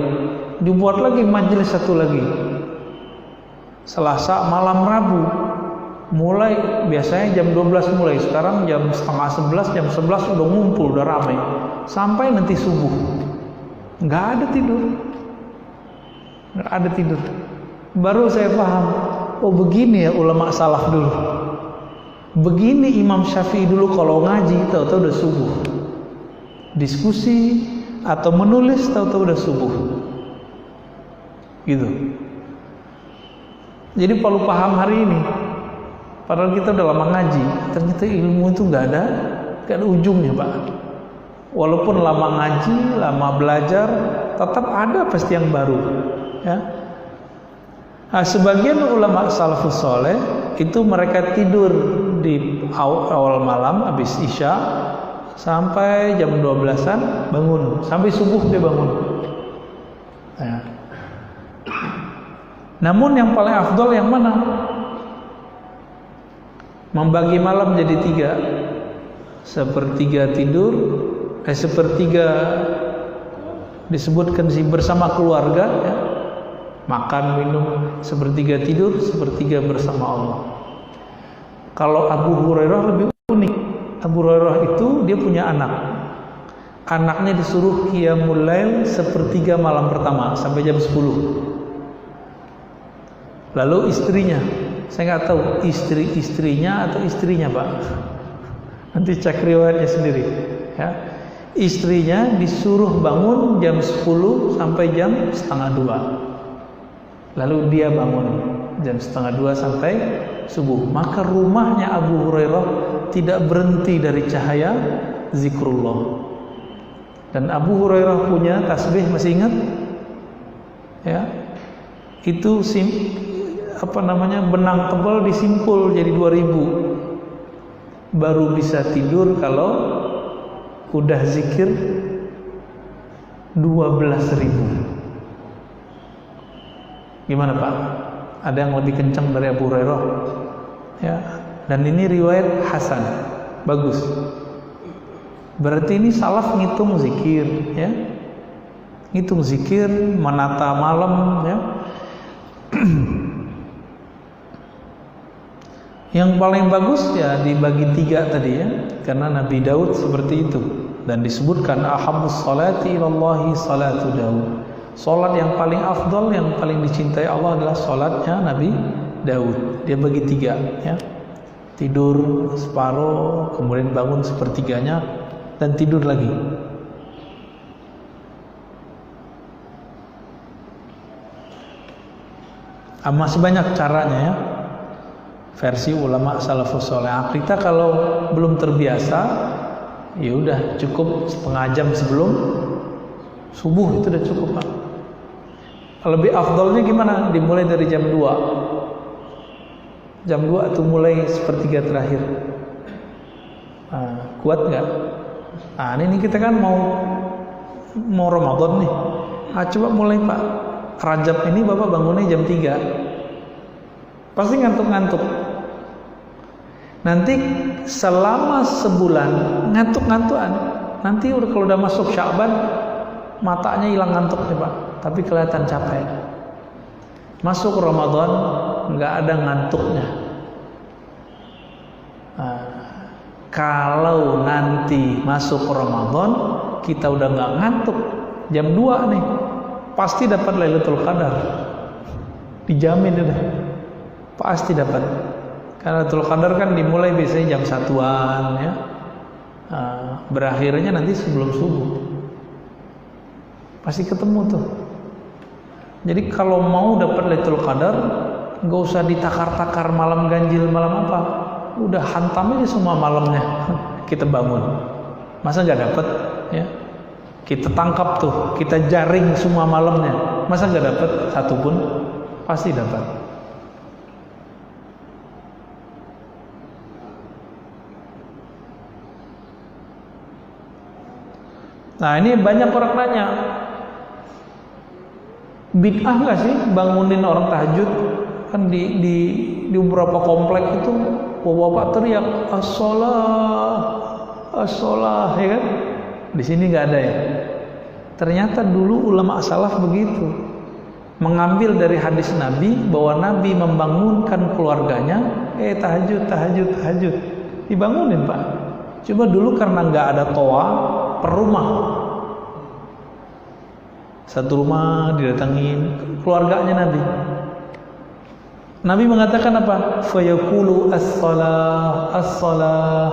dibuat lagi majelis satu lagi, Selasa malam Rabu, mulai biasanya jam 12 mulai, sekarang jam setengah 11, jam 11 udah ngumpul, udah ramai sampai nanti subuh. Nggak ada tidur. Baru saya paham, oh begini ya ulama salaf dulu. Begini Imam Syafi'i dulu kalau ngaji tahu-tahu udah subuh. Diskusi atau menulis tahu-tahu udah subuh. Gitu. Jadi perlu paham hari ini. Padahal kita udah lama ngaji, ternyata ilmu itu nggak ada ujungnya, Pak. Walaupun lama ngaji, lama belajar, tetap ada pasti yang baru, ya. Nah, sebagian ulama salafus saleh itu mereka tidur di awal malam habis isya sampai jam 12-an bangun, sampai subuh dia bangun. Ya. Namun yang paling afdol yang mana? Membagi malam jadi 3, sepertiga tidur, sepertiga disebutkan sih bersama keluarga, ya. Makan minum, sepertiga tidur, sepertiga bersama Allah. Kalau Abu Hurairah lebih unik. Abu Hurairah itu dia punya anak. Anaknya disuruh qiyamul lail sepertiga malam pertama sampai jam 10. Lalu istrinya, saya nggak tahu istrinya atau istrinya Pak. Nanti cek riwayatnya sendiri. Ya. Istrinya disuruh bangun jam 10 sampai jam setengah 2. Lalu dia bangun jam setengah 2 sampai subuh. Maka rumahnya Abu Hurairah tidak berhenti dari cahaya zikrullah. Dan Abu Hurairah punya tasbih, masih ingat? Ya. Itu benang tebal disimpul jadi 2000. Baru bisa tidur kalau udah zikir 12.000. Gimana Pak? Ada yang lebih kencang dari Abu Hurairah? Ya. Dan ini riwayat hasan, bagus. Berarti ini salaf ngitung zikir, ya. Ngitung zikir, menata malam, ya. Yang paling bagus ya dibagi 3 tadi, ya. Karena Nabi Daud seperti itu. Dan disebutkan ahabbus salati ilallahi salatu Daud. Salat yang paling afdal, yang paling dicintai Allah adalah salatnya Nabi Daud. Dia bagi 3, ya. Tidur separuh, kemudian bangun sepertiganya, dan tidur lagi. Masih banyak caranya, ya. Versi ulama salafus saleh. Kita kalau belum terbiasa, ya udah cukup setengah jam sebelum subuh itu udah cukup Pak. Lebih afdalnya gimana? Dimulai dari jam 2. Jam 2 itu mulai sepertiga terakhir. Kuat nggak? Ini kita kan mau Ramadan nih. Coba mulai Pak. Rajab ini Bapak bangunnya jam 3. Pasti ngantuk-ngantuk. Nanti selama sebulan ngantuk-ngantukan. Nanti kalau udah masuk Sya'ban, matanya hilang ngantuknya Pak, tapi kelihatan capek. Masuk Ramadan nggak ada ngantuknya. Kalau nanti masuk Ramadan kita udah nggak ngantuk, jam 2 nih pasti dapat Lailatul Qadar, dijamin udah pasti dapat. Karena Lailatul Qadar kan dimulai biasanya jam 1-an, ya. Berakhirnya nanti sebelum subuh. Pasti ketemu tuh. Jadi kalau mau dapat Lailatul Qadar, nggak usah ditakar-takar malam ganjil, malam apa. Udah hantam aja semua malamnya. Kita bangun. Masa nggak dapat? Ya. Kita tangkap tuh, kita jaring semua malamnya. Masa nggak dapat satu pun? Pasti dapat. Nah ini banyak orang nanya, bid'ah nggak sih bangunin orang tahajud? Kan di beberapa komplek itu bapak teriak as-shalah, ya kan? Di sini nggak ada, ya. Ternyata dulu ulama salaf begitu, mengambil dari hadis Nabi bahwa Nabi membangunkan keluarganya, tahajud, dibangunin Pak. Coba dulu karena nggak ada toa per rumah, satu rumah didatangin keluarganya Nabi. Nabi mengatakan apa? Fayaqulu as-shalah.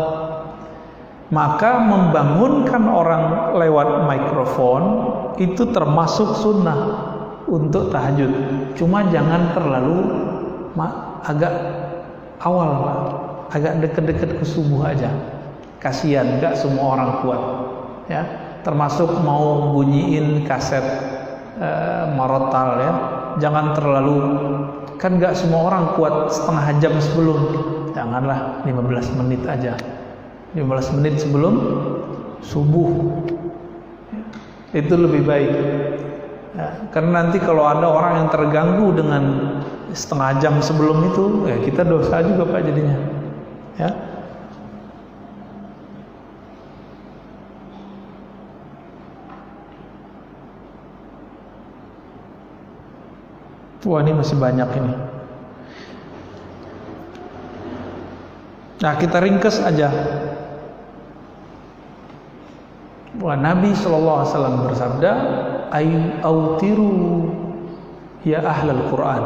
Maka membangunkan orang lewat mikrofon itu termasuk sunnah untuk tahajud. Cuma jangan terlalu agak awal Pak. Agak deket-deket ke subuh aja. Kasihan, nggak semua orang kuat, ya. Termasuk mau bunyiin kaset marotal, ya. Jangan terlalu, kan nggak semua orang kuat setengah jam sebelum, janganlah 15 menit aja, 15 menit sebelum subuh, itu lebih baik. Ya, karena nanti kalau ada orang yang terganggu dengan setengah jam sebelum itu, ya kita dosa juga Pak jadinya. Ya. Wah, ini masih banyak ini. Nah, kita ringkas aja. Wah, Nabi SAW bersabda, autiru ya ahlal Quran.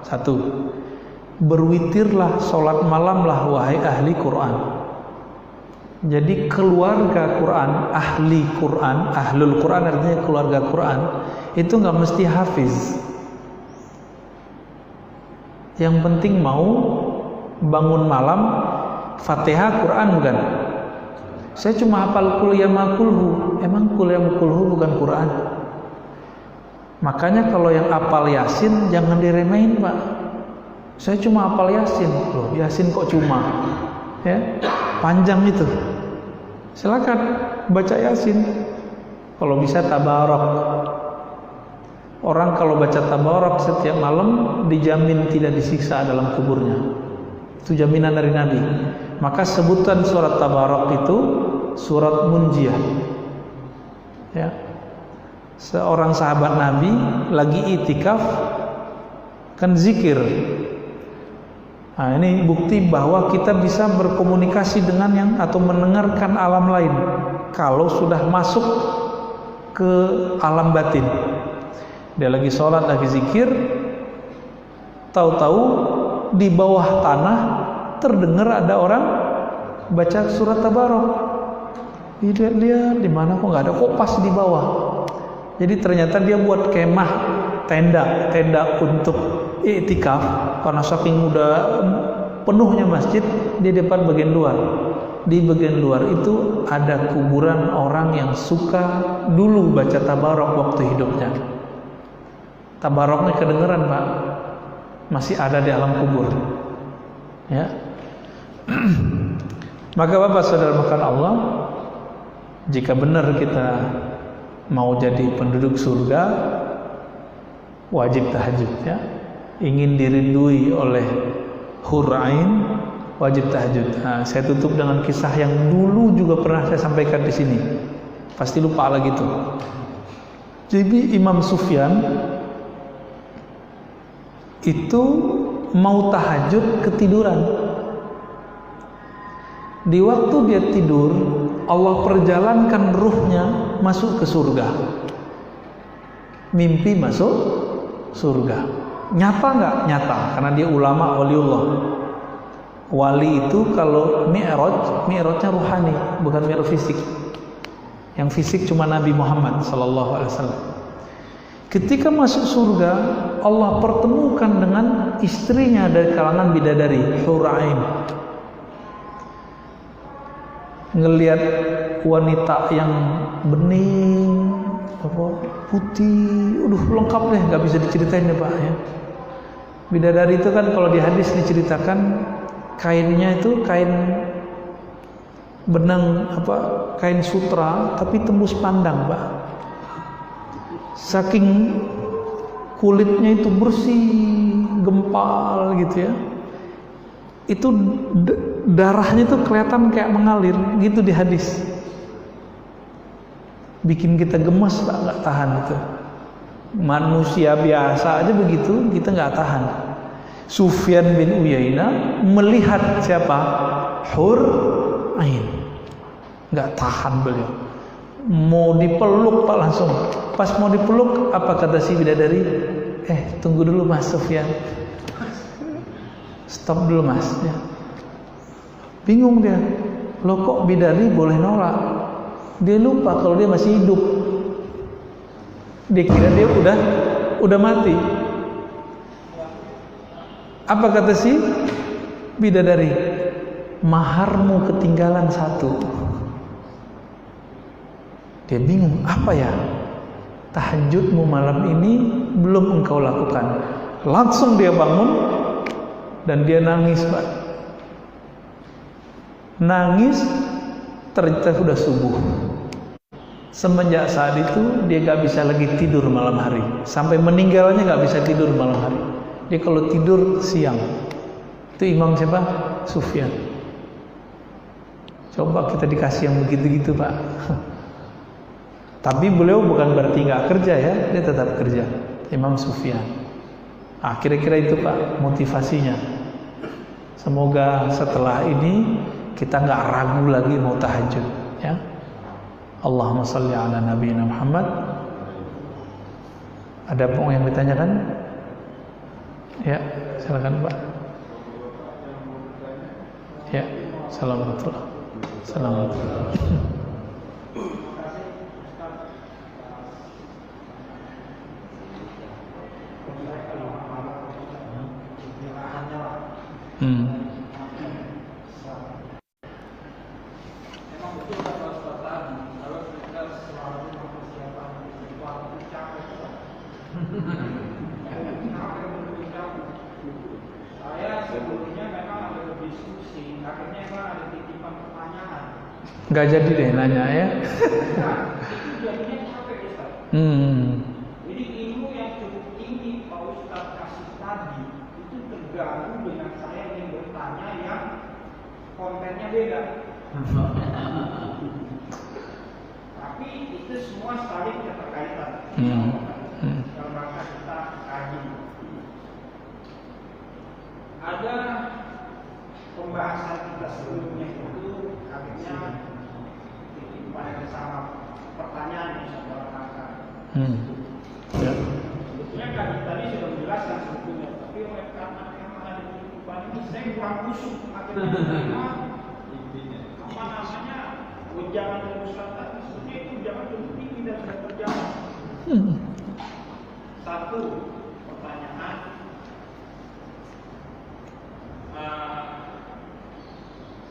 1. Berwitirlah, sholat malamlah wahai ahli Quran. Jadi keluarga Quran, ahli Quran, ahlul Quran artinya keluarga Quran, itu nggak mesti hafiz. Yang penting mau bangun malam, Fatihah Quran bukan. Saya cuma hafal kul ya ma kulhu. Emang kul ya ma kulhu bukan Quran? Makanya kalau yang hafal Yasin jangan diremehin Pak. Saya cuma hafal Yasin. Loh, Yasin kok cuma? Ya, panjang itu. Silakan baca Yasin. Kalau bisa tabarok. Orang kalau baca tabarok setiap malam dijamin tidak disiksa dalam kuburnya. Itu jaminan dari Nabi. Maka sebutan surat tabarok itu surat munjiah. Ya. Seorang sahabat Nabi lagi itikaf kan zikir. Nah, ini bukti bahwa kita bisa berkomunikasi dengan yang atau mendengarkan alam lain kalau sudah masuk ke alam batin. Dia lagi sholat, lagi zikir, tahu-tahu di bawah tanah terdengar ada orang baca surat tabarok. Lihat di mana kok nggak ada, kok pas di bawah. Jadi ternyata dia buat kemah, tenda untuk iktikaf karena saking udah penuhnya masjid. Di depan bagian luar, di bagian luar itu ada kuburan orang yang suka dulu baca tabarok waktu hidupnya. Tabaroknya kedengeran Pak, masih ada di alam kubur. Ya. Maka Bapak saudara makan Allah, jika benar kita mau jadi penduduk surga, wajib tahajud ya. Ingin dirindui oleh hur ain, wajib tahajud. Nah, saya tutup dengan kisah yang dulu juga pernah saya sampaikan di sini. Pasti lupa lagi tuh. Jadi Imam Sufyan itu mau tahajud ketiduran. Di waktu dia tidur, Allah perjalankan ruhnya masuk ke surga. Mimpi masuk surga. Nyata nggak? Nyata, karena dia ulama waliullah. Wali itu kalau mi'rajnya ruhani, bukan mi'raj fisik. Yang fisik cuma Nabi Muhammad SAW. Ketika masuk surga, Allah pertemukan dengan istrinya dari kalangan bidadari, hur ain. Ngelihat wanita yang bening, putih, lengkap deh, nggak bisa diceritain ya Pak ya. Bidadari itu kan kalau di hadis diceritakan kainnya itu kain benang kain sutra tapi tembus pandang Pak. Saking kulitnya itu bersih, gempal gitu ya. Itu darahnya itu kelihatan kayak mengalir gitu di hadis. Bikin kita gemes Pak, nggak tahan itu. Manusia biasa aja begitu, kita nggak tahan. Sufyan bin Uyainah melihat siapa? Hur ain. Nggak tahan beliau. Mau dipeluk Pak langsung. Pas mau dipeluk, apa kata si bidadari? Tunggu dulu Mas Sufyan. Stop dulu Mas ya. Bingung dia. Loh kok bidadari boleh nolak? Dia lupa kalau dia masih hidup. Dia kira dia udah mati. Apa kata si bidadari? Maharmu ketinggalan 1. Dia bingung, apa ya? Tahajudmu malam ini belum engkau lakukan. Langsung dia bangun dan dia nangis Pak. nangis, ternyata sudah subuh. Semenjak saat itu dia gak bisa lagi tidur malam hari, sampai meninggalnya gak bisa tidur malam hari. Dia kalau tidur siang. Itu imam siapa? Sufyan. Coba kita dikasih yang begitu-gitu Pak. Tapi beliau bukan berarti gak kerja ya, dia tetap kerja. Imam Sufyan. Kira-kira itu Pak motivasinya. Semoga setelah ini kita gak ragu lagi mau tahajud ya. Allahumma salli ala nabiyina Muhammad. Ada apa yang ditanyakan? Ya, silakan Pak. Ya, assalamualaikum. Assalamualaikum. Nggak jadi deh nanya ya. Jadi ilmu yang cukup tinggi Pak Ustadz kasih tadi itu terganggu dengan saya ingin bertanya yang kontennya beda. Tapi itu semua saling keterkaitan. Dalam rangka kita kaji. Ada pembahasan kita sebelumnya itu akhirnya pada sama pertanyaan yang saudara angkat. Ya. Sebetulnya tadi sudah menjelaskan sebetulnya, tapi oleh karena yang ada di kehidupan ini saya kurang kusuk akhirnya menerima apa namanya ujangan dari Ustaz tadi. Sebetulnya itu ujangan cukup tinggi dan sudah berjalan. Satu pertanyaan,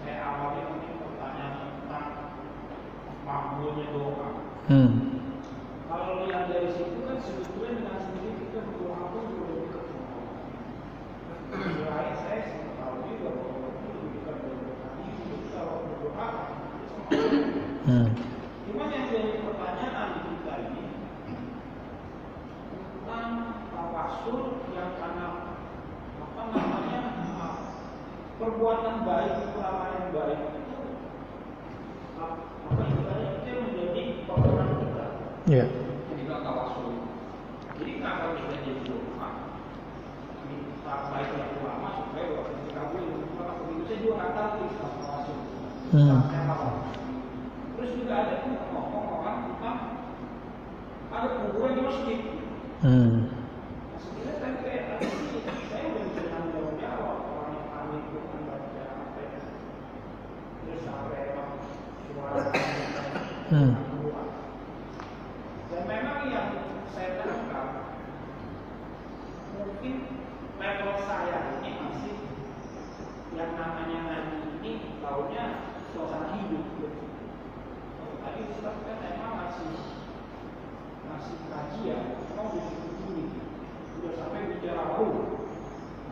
saya awalnya mungkin pertanyaan tentang makbulnya doa. Kalau lihat dari situ kan sebetulnya dengan sendiri kita berdoa pun lebih dekat sama Allah. Selain saya tahu juga bahwa itu lebih dekat dari kami, jadi kalau berdoa sama Allah. Cuma yang jadi pertanyaan di kita ini tentang tawasul yang karena apa namanya perbuatan baik, amalan yang baik itu apa istilahnya itu menjadi pemenang kita. Ya. Jadi bilang tawasul. Jadi kenapa kita jadi doa? Minta baiknya ulama supaya waktu dikabul ulama begitu saya juga nggak tahu istilah tawasul. Saya apa? Terus juga ada tuh ngomong orang tentang ada kuburan di masjid. Sebenarnya kan kayak tadi saya udah bisa tanggung jawab orang yang pamit itu kan baca apa ya. Terus sampai suara dan memang yang saya tangkap mungkin level saya ini masih yang namanya ngaji ini taunya suasana hidup. Tadi Ustaz kan memang masih kajian, memang udah ini udah sampai bicara baru.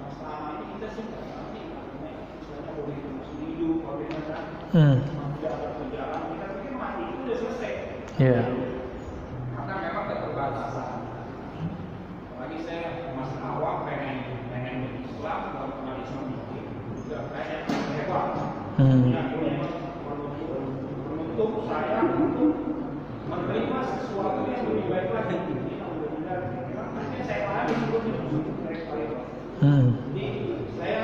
Nah selama ini kita sih nggak ngerti, misalnya boleh masih hidup, bagaimana tidak ada perjalanan, kita pikir mati itu udah selesai. Yeah. Karena memang keterbatasan. Apalagi saya masih awam pengen Islam, kalau kenal Islam itu juga pengen hebat. Beruntung saya untuk menerima sesuatu yang lebih baik lagi. Makanya saya pahami sebelumnya Jadi saya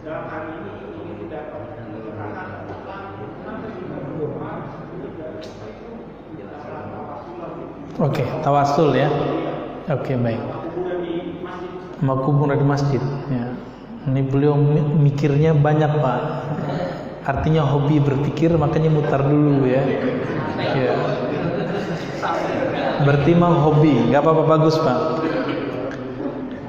dalam hal ini ingin dapat keterangan tentang kenapa kita berdoa Oke, tawasul ya. Oke, baik. Makubur di masjid. Ya. Ini beliau mikirnya banyak Pak. Artinya hobi berpikir, makanya mutar dulu ya. Ya. Berarti mau hobi, nggak apa-apa, bagus Pak.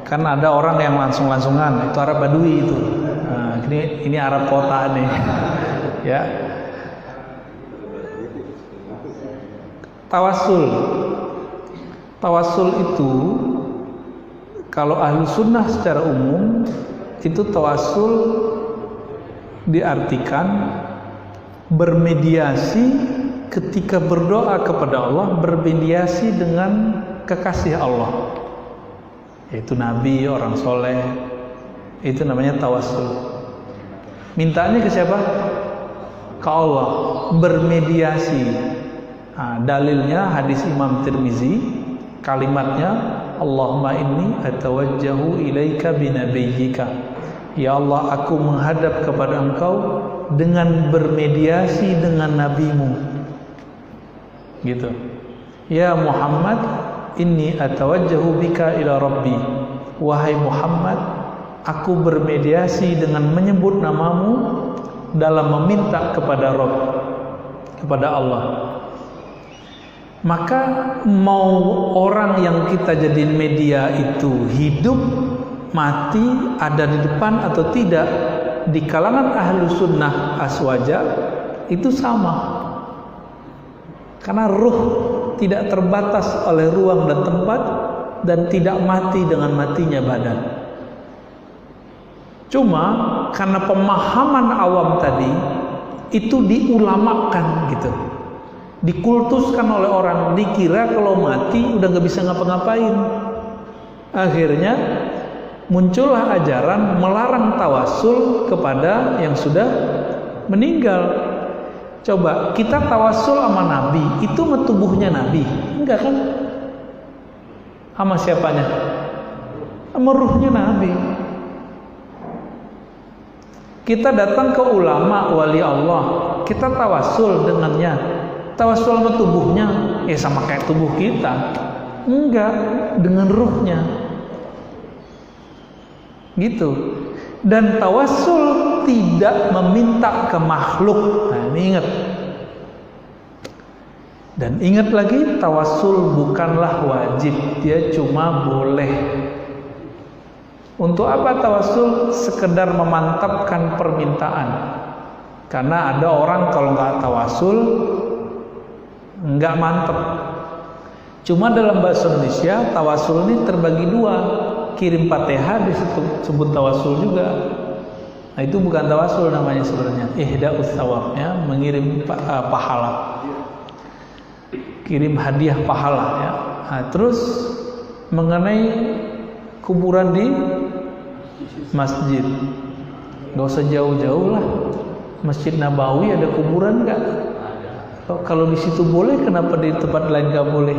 Kan ada orang yang langsung-langsungan, itu Arab Badui itu. Nah, ini Arab kota nih. Ya. Tawasul itu kalau ahlu sunnah secara umum itu tawasul diartikan bermediasi ketika berdoa kepada Allah, bermediasi dengan kekasih Allah, yaitu Nabi, orang soleh. Itu namanya tawassul. Mintanya ke siapa? Ke Allah, bermediasi. Dalilnya hadis Imam Tirmizi, kalimatnya Allahumma inni atawajjahu ilaika binabiyyika. Ya Allah, aku menghadap kepada Engkau dengan bermediasi dengan nabimu. Gitu. Ya Muhammad, inni atawajjahu bika ila rabbi. Wahai Muhammad, aku bermediasi dengan menyebut namamu dalam meminta kepada Rabb, kepada Allah. Maka mau orang yang kita jadiin media itu hidup, mati, ada di depan atau tidak, di kalangan ahlu sunnah aswaja itu sama. Karena ruh tidak terbatas oleh ruang dan tempat, dan tidak mati dengan matinya badan. Cuma karena pemahaman awam tadi itu diulamakan gitu, dikultuskan oleh orang, dikira kalau mati udah gak bisa ngapa-ngapain. Akhirnya muncullah ajaran melarang tawasul kepada yang sudah meninggal. Coba kita tawasul sama Nabi, itu sama tubuhnya Nabi? Enggak kan? Sama siapanya? Sama ruhnya Nabi. Kita datang ke ulama wali Allah, kita tawasul dengannya. Tawasul sama tubuhnya, ya sama kayak tubuh kita. Enggak, dengan ruhnya. Gitu. Dan tawasul tidak meminta ke makhluk. Nah, ini ingat. Dan ingat lagi, tawasul bukanlah wajib, dia cuma boleh. Untuk apa tawasul? Sekedar memantapkan permintaan. Karena ada orang kalau nggak tawasul nggak mantep. Cuma dalam bahasa Indonesia tawasul ini terbagi dua. Kirim Fatihah disebut tawasul juga. Nah, itu bukan tawasul namanya sebenarnya, ihda'us tsawab, ya, mengirim pahala. Kirim hadiah pahala, ya. Nah, terus mengenai kuburan di masjid, nggak usah jauh-jauh lah. Masjid Nabawi ada kuburan nggak? Kalau di situ boleh, kenapa di tempat lain nggak boleh?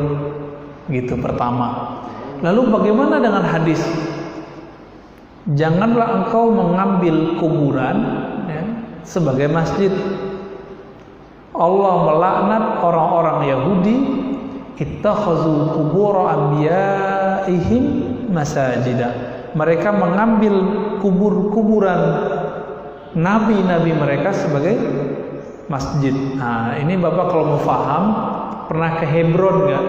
Gitu pertama. Lalu bagaimana dengan hadis? Janganlah engkau mengambil kuburan, ya, sebagai masjid. Allah melaknat orang-orang Yahudi, ittakhazu qubur anbiya'ihim masajida. Mereka mengambil kuburan nabi-nabi mereka sebagai masjid. Nah, ini Bapak kalau mau paham, pernah ke Hebron nggak?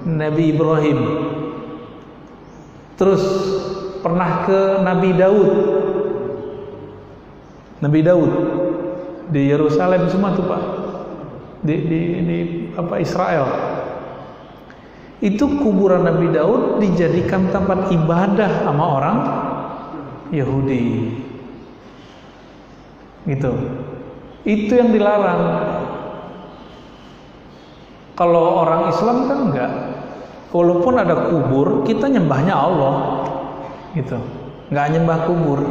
Nabi Ibrahim. Terus pernah ke Nabi Daud. Nabi Daud di Yerusalem semua tuh Pak. Di Israel. Itu kuburan Nabi Daud dijadikan tempat ibadah sama orang Yahudi. Gitu. Itu yang dilarang. Kalau orang Islam kan enggak. Walaupun ada kubur, kita nyembahnya Allah, gitu. Enggak nyembah kubur,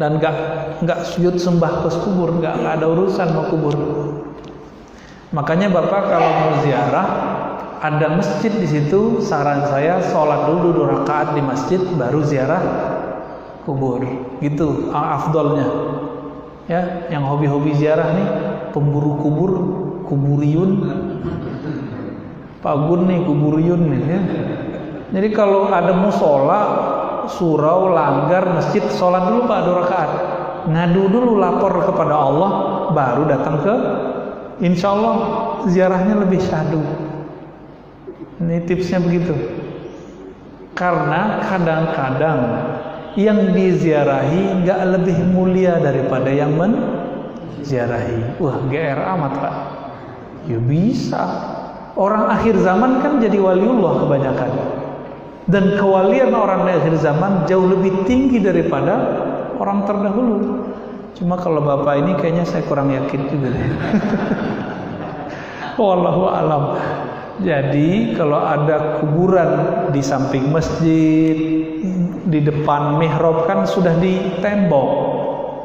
dan enggak sujud sembah ke kubur, enggak ada urusan sama kubur. Makanya Bapak kalau mau ziarah, ada masjid di situ, saran saya sholat dulu 2 rakaat di masjid, baru ziarah kubur. Gitu, afdolnya. Ya, yang hobi-hobi ziarah nih, pemburu kubur, kuburiyun. Pak Gun nih, kuburiyun nih, ya. Jadi kalau ada musola, surau, langgar, masjid, sholat dulu Pak 2 rakaat. Ngadu dulu, lapor kepada Allah, baru datang ke, insya Allah ziarahnya lebih syahdu. Ini tipsnya begitu. Karena kadang-kadang yang diziarahi nggak lebih mulia daripada yang menziarahi. Wah, GR amat Pak. Ya bisa. Orang akhir zaman kan jadi waliullah kebanyakan. Dan kewalian orang di akhir zaman jauh lebih tinggi daripada orang terdahulu. Cuma kalau bapak ini kayaknya saya kurang yakin juga. Wallahu alam. Jadi kalau ada kuburan di samping masjid, di depan mihrab kan sudah ditembok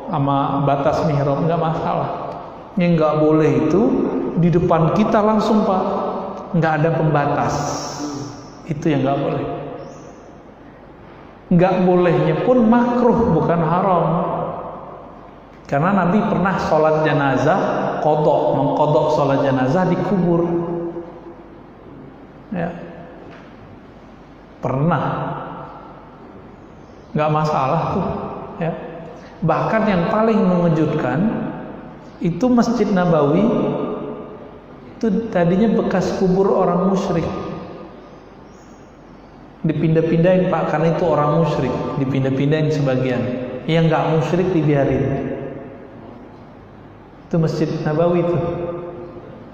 sama batas mihrab, nggak masalah. Yang nggak boleh itu di depan kita langsung Pak, nggak ada pembatas. Itu yang nggak boleh. Nggak bolehnya pun makruh, bukan haram. Karena Nabi pernah sholat jenazah, mengkodok sholat jenazah di kubur. Ya, pernah, nggak masalah tuh. Ya. Bahkan yang paling mengejutkan itu Masjid Nabawi itu tadinya bekas kubur orang musyrik. Dipindah-pindahin Pak, karena itu orang musyrik, dipindah-pindahin sebagian. Yang nggak musyrik dibiarin. Itu Masjid Nabawi itu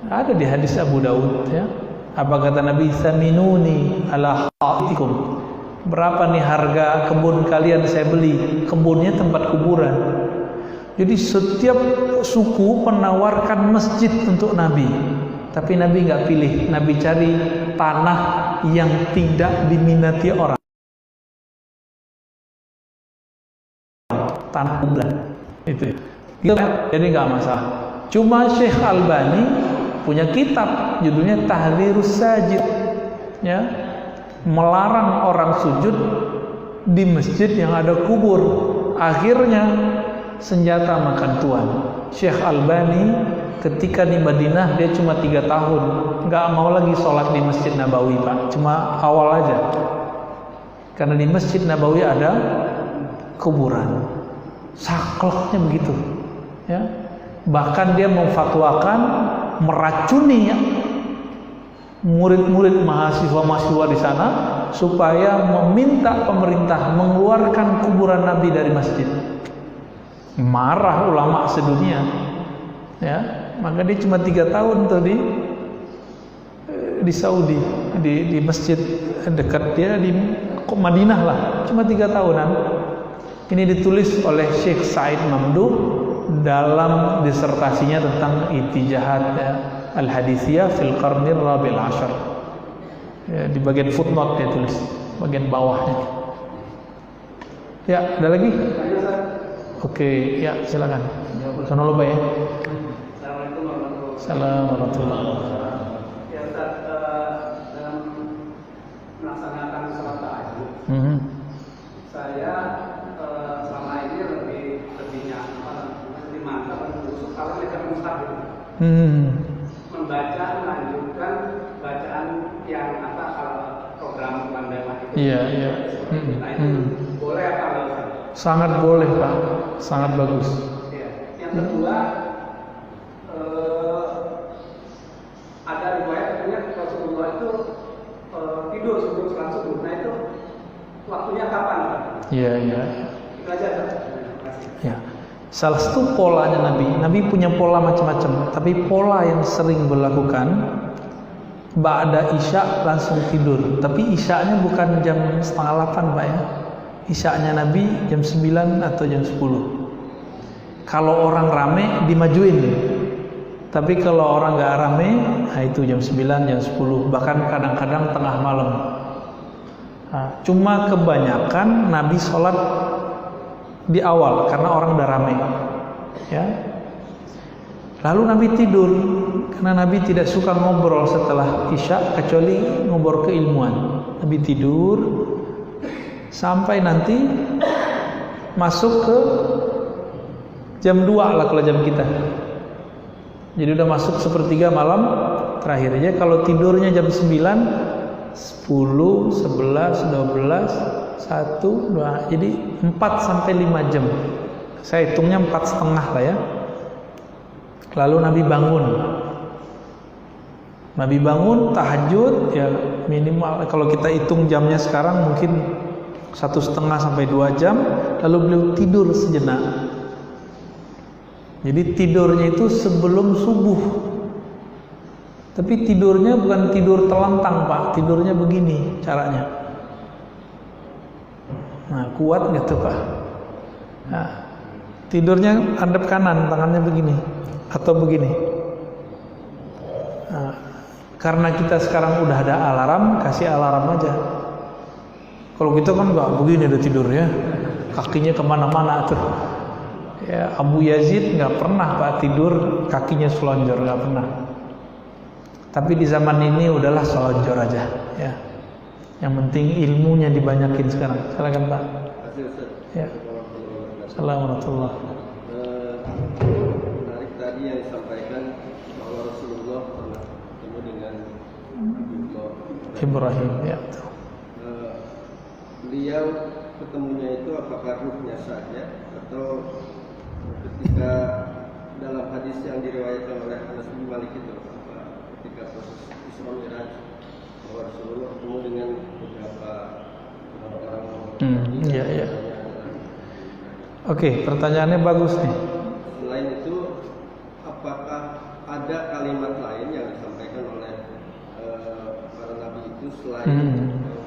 ada di hadis Abu Daud. Ya, apa kata Nabi? Saminuni ala haitikum. Berapa nih harga kebun kalian saya beli? Kebunnya tempat kuburan. Jadi setiap suku menawarkan masjid untuk Nabi, tapi Nabi nggak pilih. Nabi cari tanah yang tidak diminati orang, tanah kuburan itu. Jadi nggak masalah. Cuma Syekh Albani punya kitab judulnya Tahdzirus Sajid, ya, melarang orang sujud di masjid yang ada kubur. Akhirnya senjata makan tuan. Syekh Albani ketika di Madinah dia cuma 3 tahun, nggak mau lagi sholat di Masjid Nabawi Pak, cuma awal aja. Karena di Masjid Nabawi ada kuburan. Sakleknya begitu. Ya, bahkan dia memfatwakan meracuni murid-murid mahasiswa-mahasiswa di sana supaya meminta pemerintah mengeluarkan kuburan Nabi dari masjid. Marah ulama sedunia. Ya, maka dia cuma 3 tahun tuh di Saudi, di masjid dekat dia di Madinah lah, cuma 3 tahunan. Ini ditulis oleh Syekh Said Mamduh dalam disertasinya tentang Itijahat Al-Hadithiyah fil Qarnir Rabi'il Ashar. Ya, di bagian footnote dia tulis, bagian bawahnya. Ya, ada lagi? Oke, ya silakan. Jangan lupa ya. Assalamualaikum warahmatullahi wabarakatuh. Ya Ustaz, dalam melaksanakan sholat tahajud, saya selama ini lebih mantap untuk kalau tidak mustahil membaca, melanjutkan bacaan yang kalau program Pandema itu. Iya. Nah itu boleh apa enggak? Sangat boleh Pak, sangat bagus. Ya. Yang kedua, ada riwayat katanya Rasulullah itu tidur sebelum sholat subuh. Nah itu waktunya kapan Pak? Iya. Itu aja Pak. Terima kasih. Ya. Salah satu polanya Nabi punya pola macam-macam, tapi pola yang sering berlakukan ba'da isya langsung tidur. Tapi isyanya bukan jam 7:30 Pak ya. Isyanya Nabi jam 9 atau jam 10. Kalau orang rame dimajuin. Tapi kalau orang nggak rame, nah itu jam 9, jam 10, bahkan kadang-kadang tengah malam. Nah, cuma kebanyakan Nabi sholat di awal karena orang udah rame. Ya. Lalu Nabi tidur karena Nabi tidak suka ngobrol setelah isya kecuali ngobrol keilmuan. Nabi tidur sampai nanti masuk ke jam 2 lah kalau jam kita. Jadi udah masuk 1/3 malam terakhir aja. Kalau tidurnya jam 9, 10, 11, 12, 1, 2, jadi 4 sampai 5 jam. Saya hitungnya 4,5 lah ya. Lalu Nabi bangun tahajud ya, minimal kalau kita hitung jamnya sekarang mungkin 1,5 sampai 2 jam. Lalu beliau tidur sejenak. Jadi tidurnya itu sebelum subuh. Tapi tidurnya bukan tidur telentang Pak, tidurnya begini caranya. Nah, kuat gitu Pak. Nah, Tidurnya hadap kanan, tangannya begini atau begini. Nah, karena kita sekarang udah ada alarm, kasih alarm aja. Kalau kita kan nggak begini udah tidurnya, kakinya kemana-mana tuh. Ya, Abu Yazid nggak pernah Pak tidur kakinya selonjor, nggak pernah. Tapi di zaman ini udahlah selonjor aja. Ya, yang penting ilmunya dibanyakin sekarang. Silakan Pak. Ya. Assalamualaikum. Menarik tadi yang disampaikan bahwa Rasulullah pernah bertemu dengan Ibrahim. Ya. Beliau ketemunya itu apakah ruhnya saja atau ketika dalam hadis yang diriwayatkan oleh Anas bin Malik itu ketika proses Isra Mi'raj bahwa Rasulullah bertemu dengan beberapa orang-orang. Iya. Oke, pertanyaannya bagus nih. Selain itu, apakah ada kalimat lain yang disampaikan oleh para nabi itu selain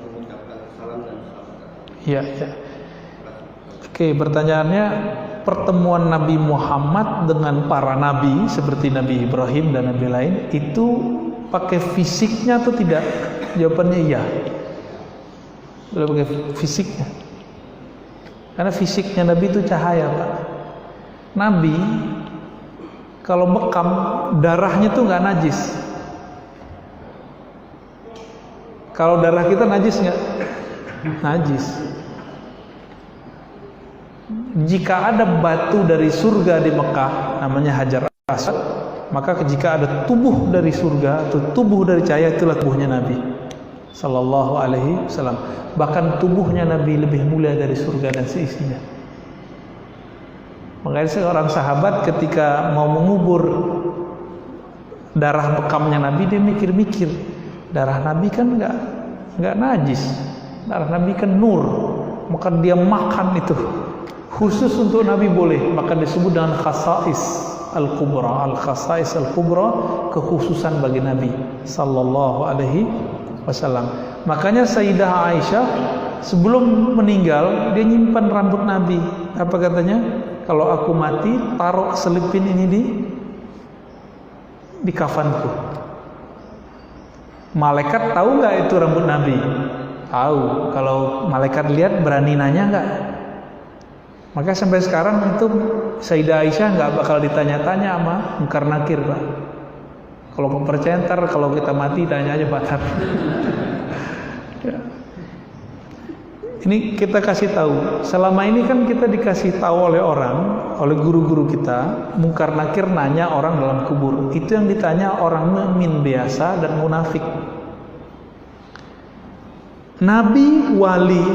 mengucapkan salam dan selamat? Iya. Oke, pertanyaannya, pertemuan Nabi Muhammad dengan para nabi seperti Nabi Ibrahim dan nabi lain itu pakai fisiknya atau tidak? Jawabannya iya. Boleh pakai fisiknya. Karena fisiknya Nabi itu cahaya, Pak. Nabi kalau bekam darahnya tuh nggak najis. Kalau darah kita najis nggak? Najis. Jika ada batu dari surga di Mekah namanya Hajar Aswad, maka jika ada tubuh dari surga atau tubuh dari cahaya, itulah tubuhnya Nabi Sallallahu Alaihi Wasallam. Bahkan tubuhnya Nabi lebih mulia dari surga dan seisinya. Makanya seorang sahabat ketika mau mengubur darah bekamnya Nabi, dia mikir-mikir, darah Nabi kan nggak najis, darah Nabi kan nur, maka dia makan itu khusus untuk Nabi boleh, maka disebut dengan khasais al-kubra. Al-khasais al-kubra, kekhususan bagi Nabi Sallallahu Alaihi Wasallam. Makanya Sayyidah Aisyah sebelum meninggal dia nyimpan rambut Nabi. Apa katanya? Kalau aku mati, taruh selipin ini di kafanku. Malaikat tahu nggak itu rambut Nabi? Tahu. Kalau malaikat lihat berani nanya nggak? Maka sampai sekarang itu Sayyidah Aisyah nggak bakal ditanya-tanya sama Munkar Nakir, Pak. Kalau kepercayaan ntar kalau kita mati tanya aja Pak. Ya. Ini kita kasih tahu. Selama ini kan kita dikasih tahu oleh orang, oleh guru-guru kita, Munkar Nakir nanya orang dalam kubur. Itu yang ditanya orang mukmin biasa dan munafik. Nabi, wali,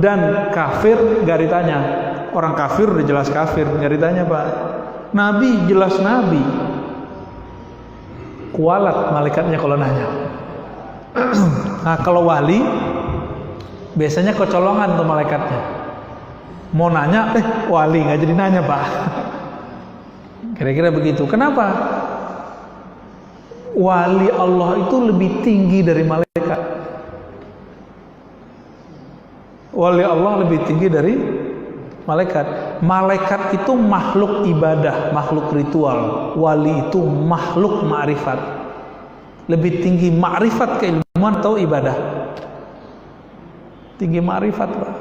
dan kafir gak ditanya. Orang kafir udah jelas kafir, gak ditanya Pak. Nabi jelas Nabi. Kualat malaikatnya kalau nanya. Nah kalau wali biasanya kecolongan tuh malaikatnya. Mau nanya, wali nggak jadi nanya Pak. Kira-kira begitu. Kenapa? Wali Allah itu lebih tinggi dari malaikat. Wali Allah lebih tinggi dari malaikat. Malaikat itu makhluk ibadah, makhluk ritual. Wali itu makhluk ma'rifat. Lebih tinggi ma'rifat keilmuan atau ibadah? Tinggi ma'rifat, Pak.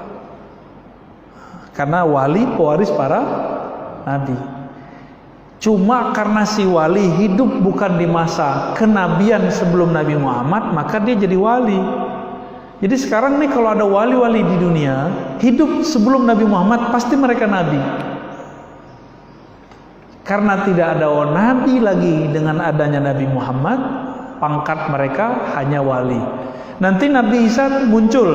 Karena wali pewaris para nabi. Cuma karena si wali hidup bukan di masa kenabian sebelum Nabi Muhammad, maka dia jadi wali. Jadi sekarang nih kalau ada wali-wali di dunia hidup sebelum Nabi Muhammad, pasti mereka nabi. Karena tidak ada nabi lagi dengan adanya Nabi Muhammad, pangkat mereka hanya wali. Nanti Nabi Isa muncul,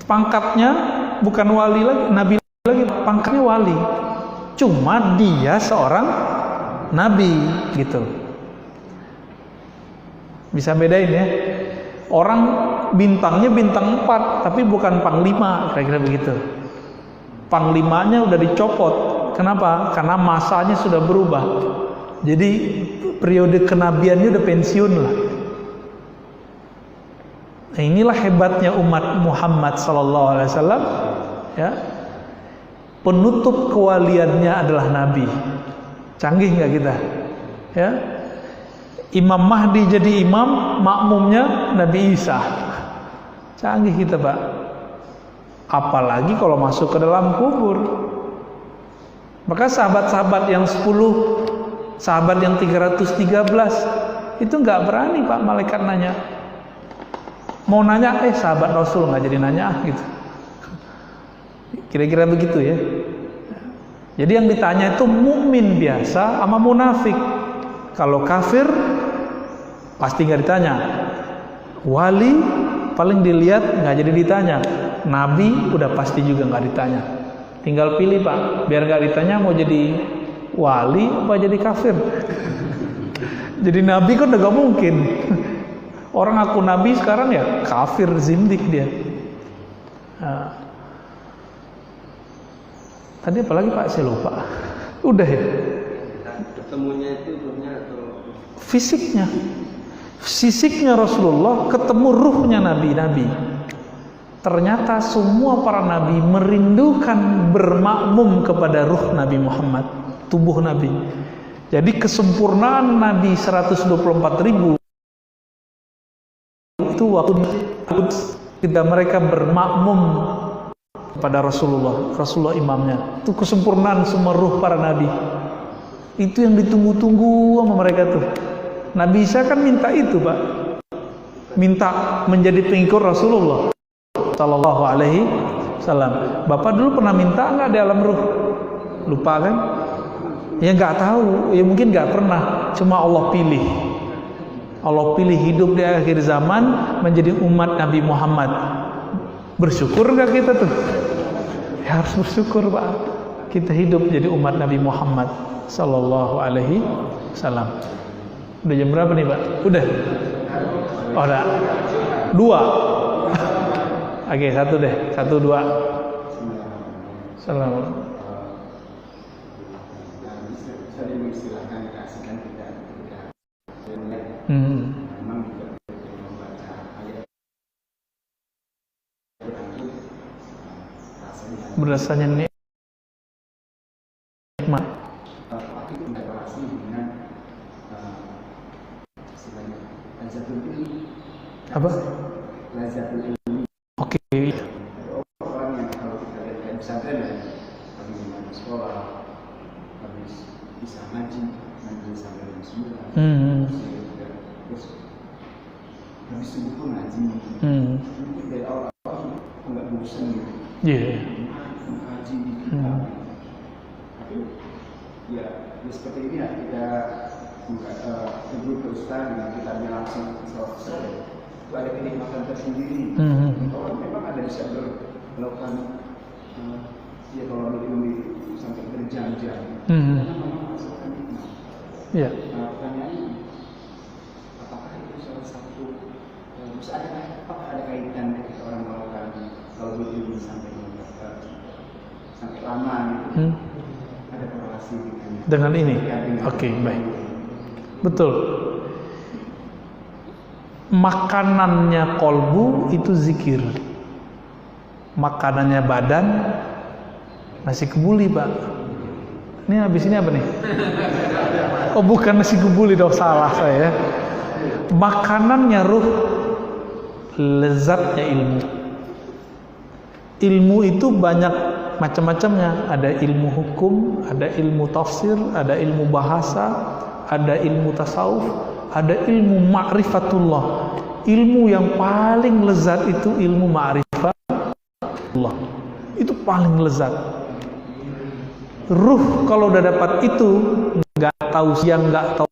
pangkatnya bukan wali lagi, nabi lagi, pangkatnya wali. Cuma dia seorang nabi gitu. Bisa bedain ya. Orang bintangnya bintang 4 tapi bukan panglima, kira-kira begitu. Panglimanya udah dicopot. Kenapa? Karena masanya sudah berubah. Jadi periode kenabiannya udah pensiun lah. Nah, inilah hebatnya umat Muhammad sallallahu alaihi wasallam, ya. penutup kewaliannya adalah Nabi. Canggih nggak kita? Ya, Imam Mahdi jadi imam, makmumnya Nabi Isa. Canggih kita, Pak. Apalagi kalau masuk ke dalam kubur. Maka sahabat-sahabat yang 10, sahabat yang 313 itu nggak berani, Pak, malaikat nanya. Mau nanya, sahabat Rasul nggak jadi nanya gitu. Kira-kira begitu ya. Jadi yang ditanya itu mukmin biasa sama munafik. Kalau kafir pasti nggak ditanya. Wali paling dilihat nggak jadi ditanya. Nabi udah pasti juga nggak ditanya. Tinggal pilih, Pak, biar nggak ditanya mau jadi wali apa jadi kafir. Jadi Nabi kan udah nggak mungkin. Orang aku Nabi sekarang ya kafir, zindik dia. Nah. Tadi apalagi, Pak, saya lupa. Udah ya. Ketemunya itu ruhnya atau Fisiknya. Fisiknya Rasulullah ketemu ruhnya nabi-nabi. Ternyata semua para nabi merindukan bermakmum kepada ruh Nabi Muhammad, tubuh Nabi. Jadi kesempurnaan Nabi 124.000 itu waktu kita mereka bermakmum kepada Rasulullah imamnya. Itu kesempurnaan semua ruh para nabi. Itu yang ditunggu-tunggu sama mereka tuh. Nabi Isa kan minta itu, Pak. Minta menjadi pengikut Rasulullah sallallahu alaihi wasallam. Bapak dulu pernah minta nggak di alam ruh? Lupa kan? Ya nggak tahu, ya mungkin nggak pernah. Cuma Allah pilih. Allah pilih hidup di akhir zaman menjadi umat Nabi Muhammad. Bersyukur nggak kita tuh? Ya harus bersyukur, Pak. Kita hidup jadi umat Nabi Muhammad sallallahu alaihi wasallam. Udah jam berapa nih, Pak? Udah. Oh, udah. 2. Oke, 1 deh. 1, 2. Assalamualaikum. Saya mempersilahkan dikasihkan kita. Memang juga membaca ayat berasanya nikmat. tapi itu berrelasi dengan istilahnya lazatul ilmi. Apa? Lazatul ilmi. Oke. Orang yang kalau kita lihat kayak pesantren ya, habis di sekolah, habis bisa ngaji sampai jam 9. Terus habis subuh pun ngaji. Mungkin dari awal nggak bosan gitu. Iya. Ngaji. Tapi ya seperti ini ya, kita dulu ke Ustaz dengan kita langsung itu ada kenikmatan tersendiri. Kalau memang ada bisa melakukan ya kalau lebih sampai berjam-jam. Iya. Pertanyaannya, apakah itu salah satu bisa apakah ada kaitan ketika orang melakukan kalau berilmu sampai lama gitu? Ada korelasi Dengan ini. Oke, baik. Betul. Makanannya kolbu itu zikir. Makanannya badan nasi kebuli, Pak. Ini habis ini apa nih? Oh, bukan nasi kebuli dong, salah saya. Makanannya ruh, lezatnya ilmu. Ilmu itu banyak macam-macamnya. Ada ilmu hukum, ada ilmu tafsir, ada ilmu bahasa, ada ilmu tasawuf, ada ilmu ma'rifatullah. Ilmu yang paling lezat itu ilmu ma'rifatullah. Itu paling lezat. Ruh kalau udah dapat itu nggak tahu siang, nggak tahu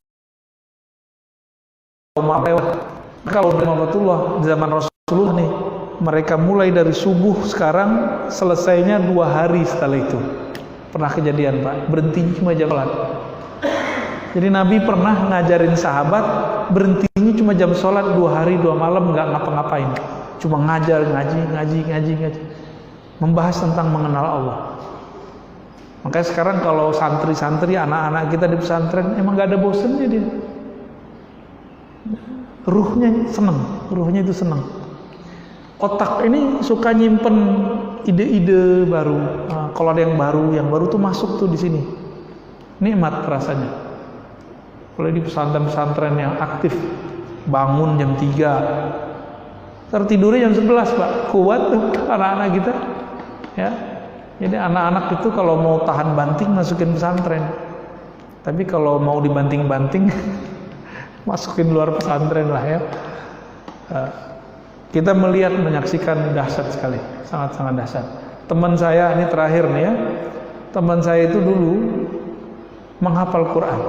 malam. Kalau ma'rifatullah di zaman Rasulullah nih, mereka mulai dari subuh sekarang selesainya 2 hari setelah itu. Pernah kejadian, Pak, berhenti cuma jam sholat. Jadi Nabi pernah ngajarin sahabat berhentinya cuma jam sholat 2 hari 2 malam, nggak ngapa-ngapain, cuma ngajar, ngaji, membahas tentang mengenal Allah. Makanya sekarang kalau santri-santri, anak-anak kita di pesantren emang nggak ada bosennya dia. Ruhnya seneng, ruhnya itu seneng. Otak ini suka nyimpen ide-ide baru. kalau ada yang baru tuh masuk tuh di sini. Nikmat rasanya. Kalau di pesantren-pesantren yang aktif, bangun jam 3, tertidurnya jam 11 Pak. Kuat tuh anak-anak kita. Ya. Jadi anak-anak itu kalau mau tahan banting masukin pesantren. Tapi kalau mau dibanting-banting masukin luar pesantren lah ya. Kita melihat, menyaksikan dahsyat sekali, sangat-sangat dahsyat. Teman saya ini terakhir nih ya, teman saya itu dulu menghafal Quran.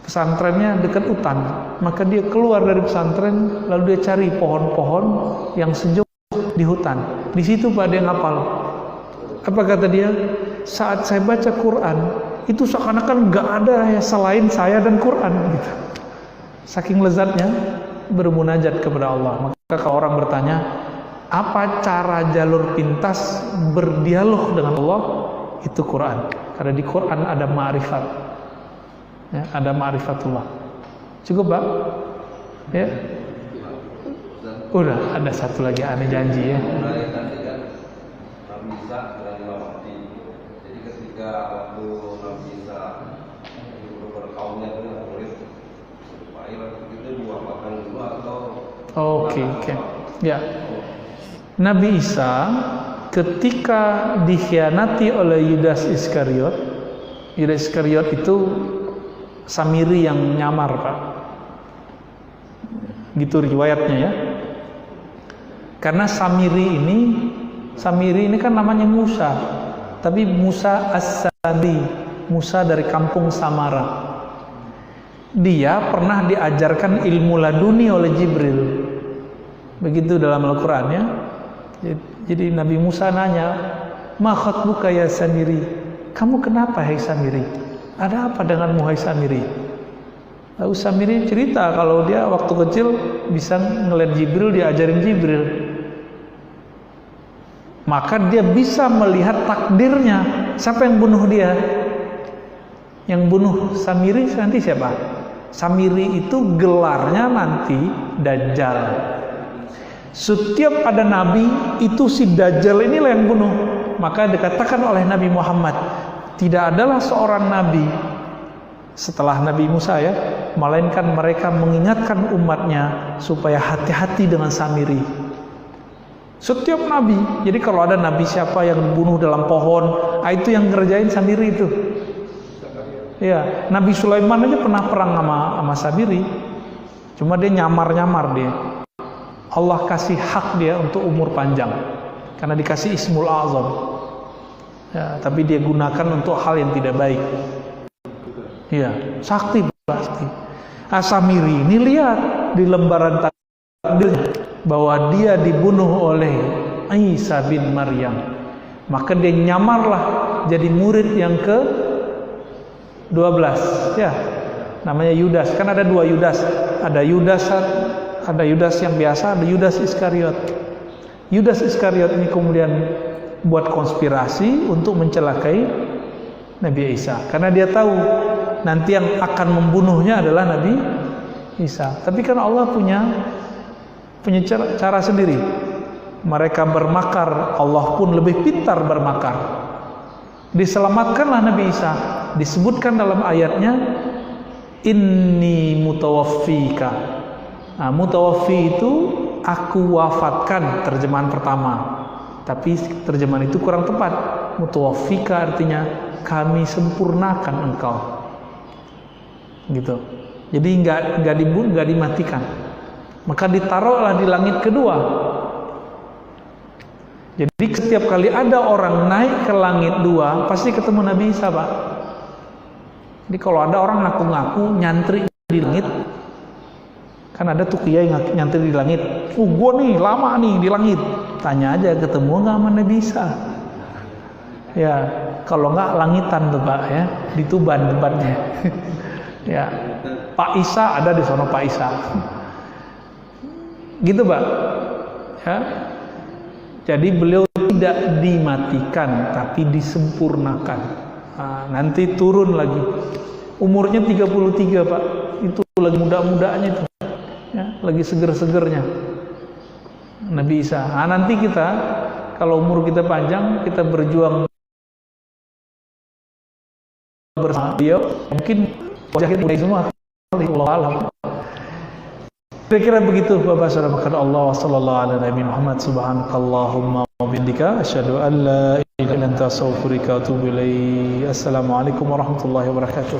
Pesantrennya dekat hutan, maka dia keluar dari pesantren lalu dia cari pohon-pohon yang sejuk di hutan. Di situ Pak dia ngapal. Apa kata dia? Saat saya baca Quran itu seakan-akan nggak ada ya selain saya dan Quran gitu. Saking lezatnya bermunajat kepada Allah. Maka kalau orang bertanya, apa cara jalur pintas berdialog dengan Allah? Itu Quran. Karena di Quran ada ma'rifat. Ya, ada ma'rifatullah. Cukup Pak? Ya. Udah, ada satu lagi aneh janji ya. Jadi ketika waktu Nabi Isa berkaumnya itu murid, supaya itu diwakafkan dulu atau Oke. Ya. Nabi Isa ketika dikhianati oleh Yudas Iskariot itu Samiri yang nyamar Pak. Gitu riwayatnya ya. Karena Samiri ini kan namanya Musa, tapi Musa As-Samiri, Musa dari kampung Samara. Dia pernah diajarkan ilmu laduni oleh Jibril. Begitu dalam Al-Quran ya. Jadi Nabi Musa nanya, "Ma khatbuka ya Samiri?" Kamu kenapa hai Samiri? Ada apa denganmu hai Samiri? Lalu Samiri cerita kalau dia waktu kecil bisa ngeliat Jibril, diajarin Jibril. Maka dia bisa melihat takdirnya. Siapa yang bunuh dia? Yang bunuh Samiri nanti siapa? Samiri itu gelarnya nanti Dajjal. Setiap ada nabi itu si Dajjal inilah yang bunuh. Maka dikatakan oleh Nabi Muhammad, tidak adalah seorang nabi setelah Nabi Musa ya, melainkan mereka mengingatkan umatnya supaya hati-hati dengan Samiri. Setiap nabi. Jadi kalau ada nabi siapa yang bunuh dalam pohon, itu yang ngerjain Samiri itu. Ya, Nabi Sulaiman aja pernah perang sama Samiri. Cuma dia nyamar-nyamar dia. Allah kasih hak dia untuk umur panjang karena dikasih Ismul Azam. Ya, tapi dia gunakan untuk hal yang tidak baik. Ya, sakti. Samiri ini lihat di lembaran takdirnya bahwa dia dibunuh oleh Isa bin Maryam. Maka dia nyamarlah jadi murid yang ke-12 ya. Namanya Yudas. Kan ada 2 Yudas. Ada Yudas yang biasa, ada Yudas Iskariot. Yudas Iskariot ini kemudian buat konspirasi untuk mencelakai Nabi Isa. Karena dia tahu nanti yang akan membunuhnya adalah Nabi Isa. Tapi kan Allah punya cara sendiri. Mereka bermakar, Allah pun lebih pintar bermakar. Diselamatkanlah Nabi Isa. Disebutkan dalam ayatnya, inni mutawaffika. Nah, mutawaffi itu aku wafatkan, terjemahan pertama. Tapi terjemahan itu kurang tepat. Mutawaffika artinya kami sempurnakan engkau. Gitu. Jadi nggak dimatikan. Maka ditaruhlah di langit kedua. Jadi setiap kali ada orang naik ke langit 2, pasti ketemu Nabi Isa, Pak. Jadi kalau ada orang ngaku-ngaku nyantri di langit, kan ada tuh kiai nyantri di langit. Gua nih lama nih di langit. Tanya aja ketemu nggak sama Nabi Isa? Ya, kalau nggak langitan tuh Pak ya, di Tuban tempatnya. Ya, Pak Isa ada di sono Pak Isa. Gitu Pak. Ya. Jadi beliau tidak dimatikan tapi disempurnakan. Nah, nanti turun lagi. Umurnya 33 Pak. Itu lagi muda-mudanya itu. Ya, lagi seger-segernya Nabi Isa. Nah, nanti kita kalau umur kita panjang, kita berjuang bersama beliau, mungkin wajah kita mulai semua. Allah alam. Kira-kira begitu Bapak Saudara makanan Allah sallallahu alaihi Nabi Muhammad subhanakallahumma wa bihamdika asyhadu an la ilaha illa anta astaghfiruka wa atubu ilaik. Assalamualaikum warahmatullahi wabarakatuh.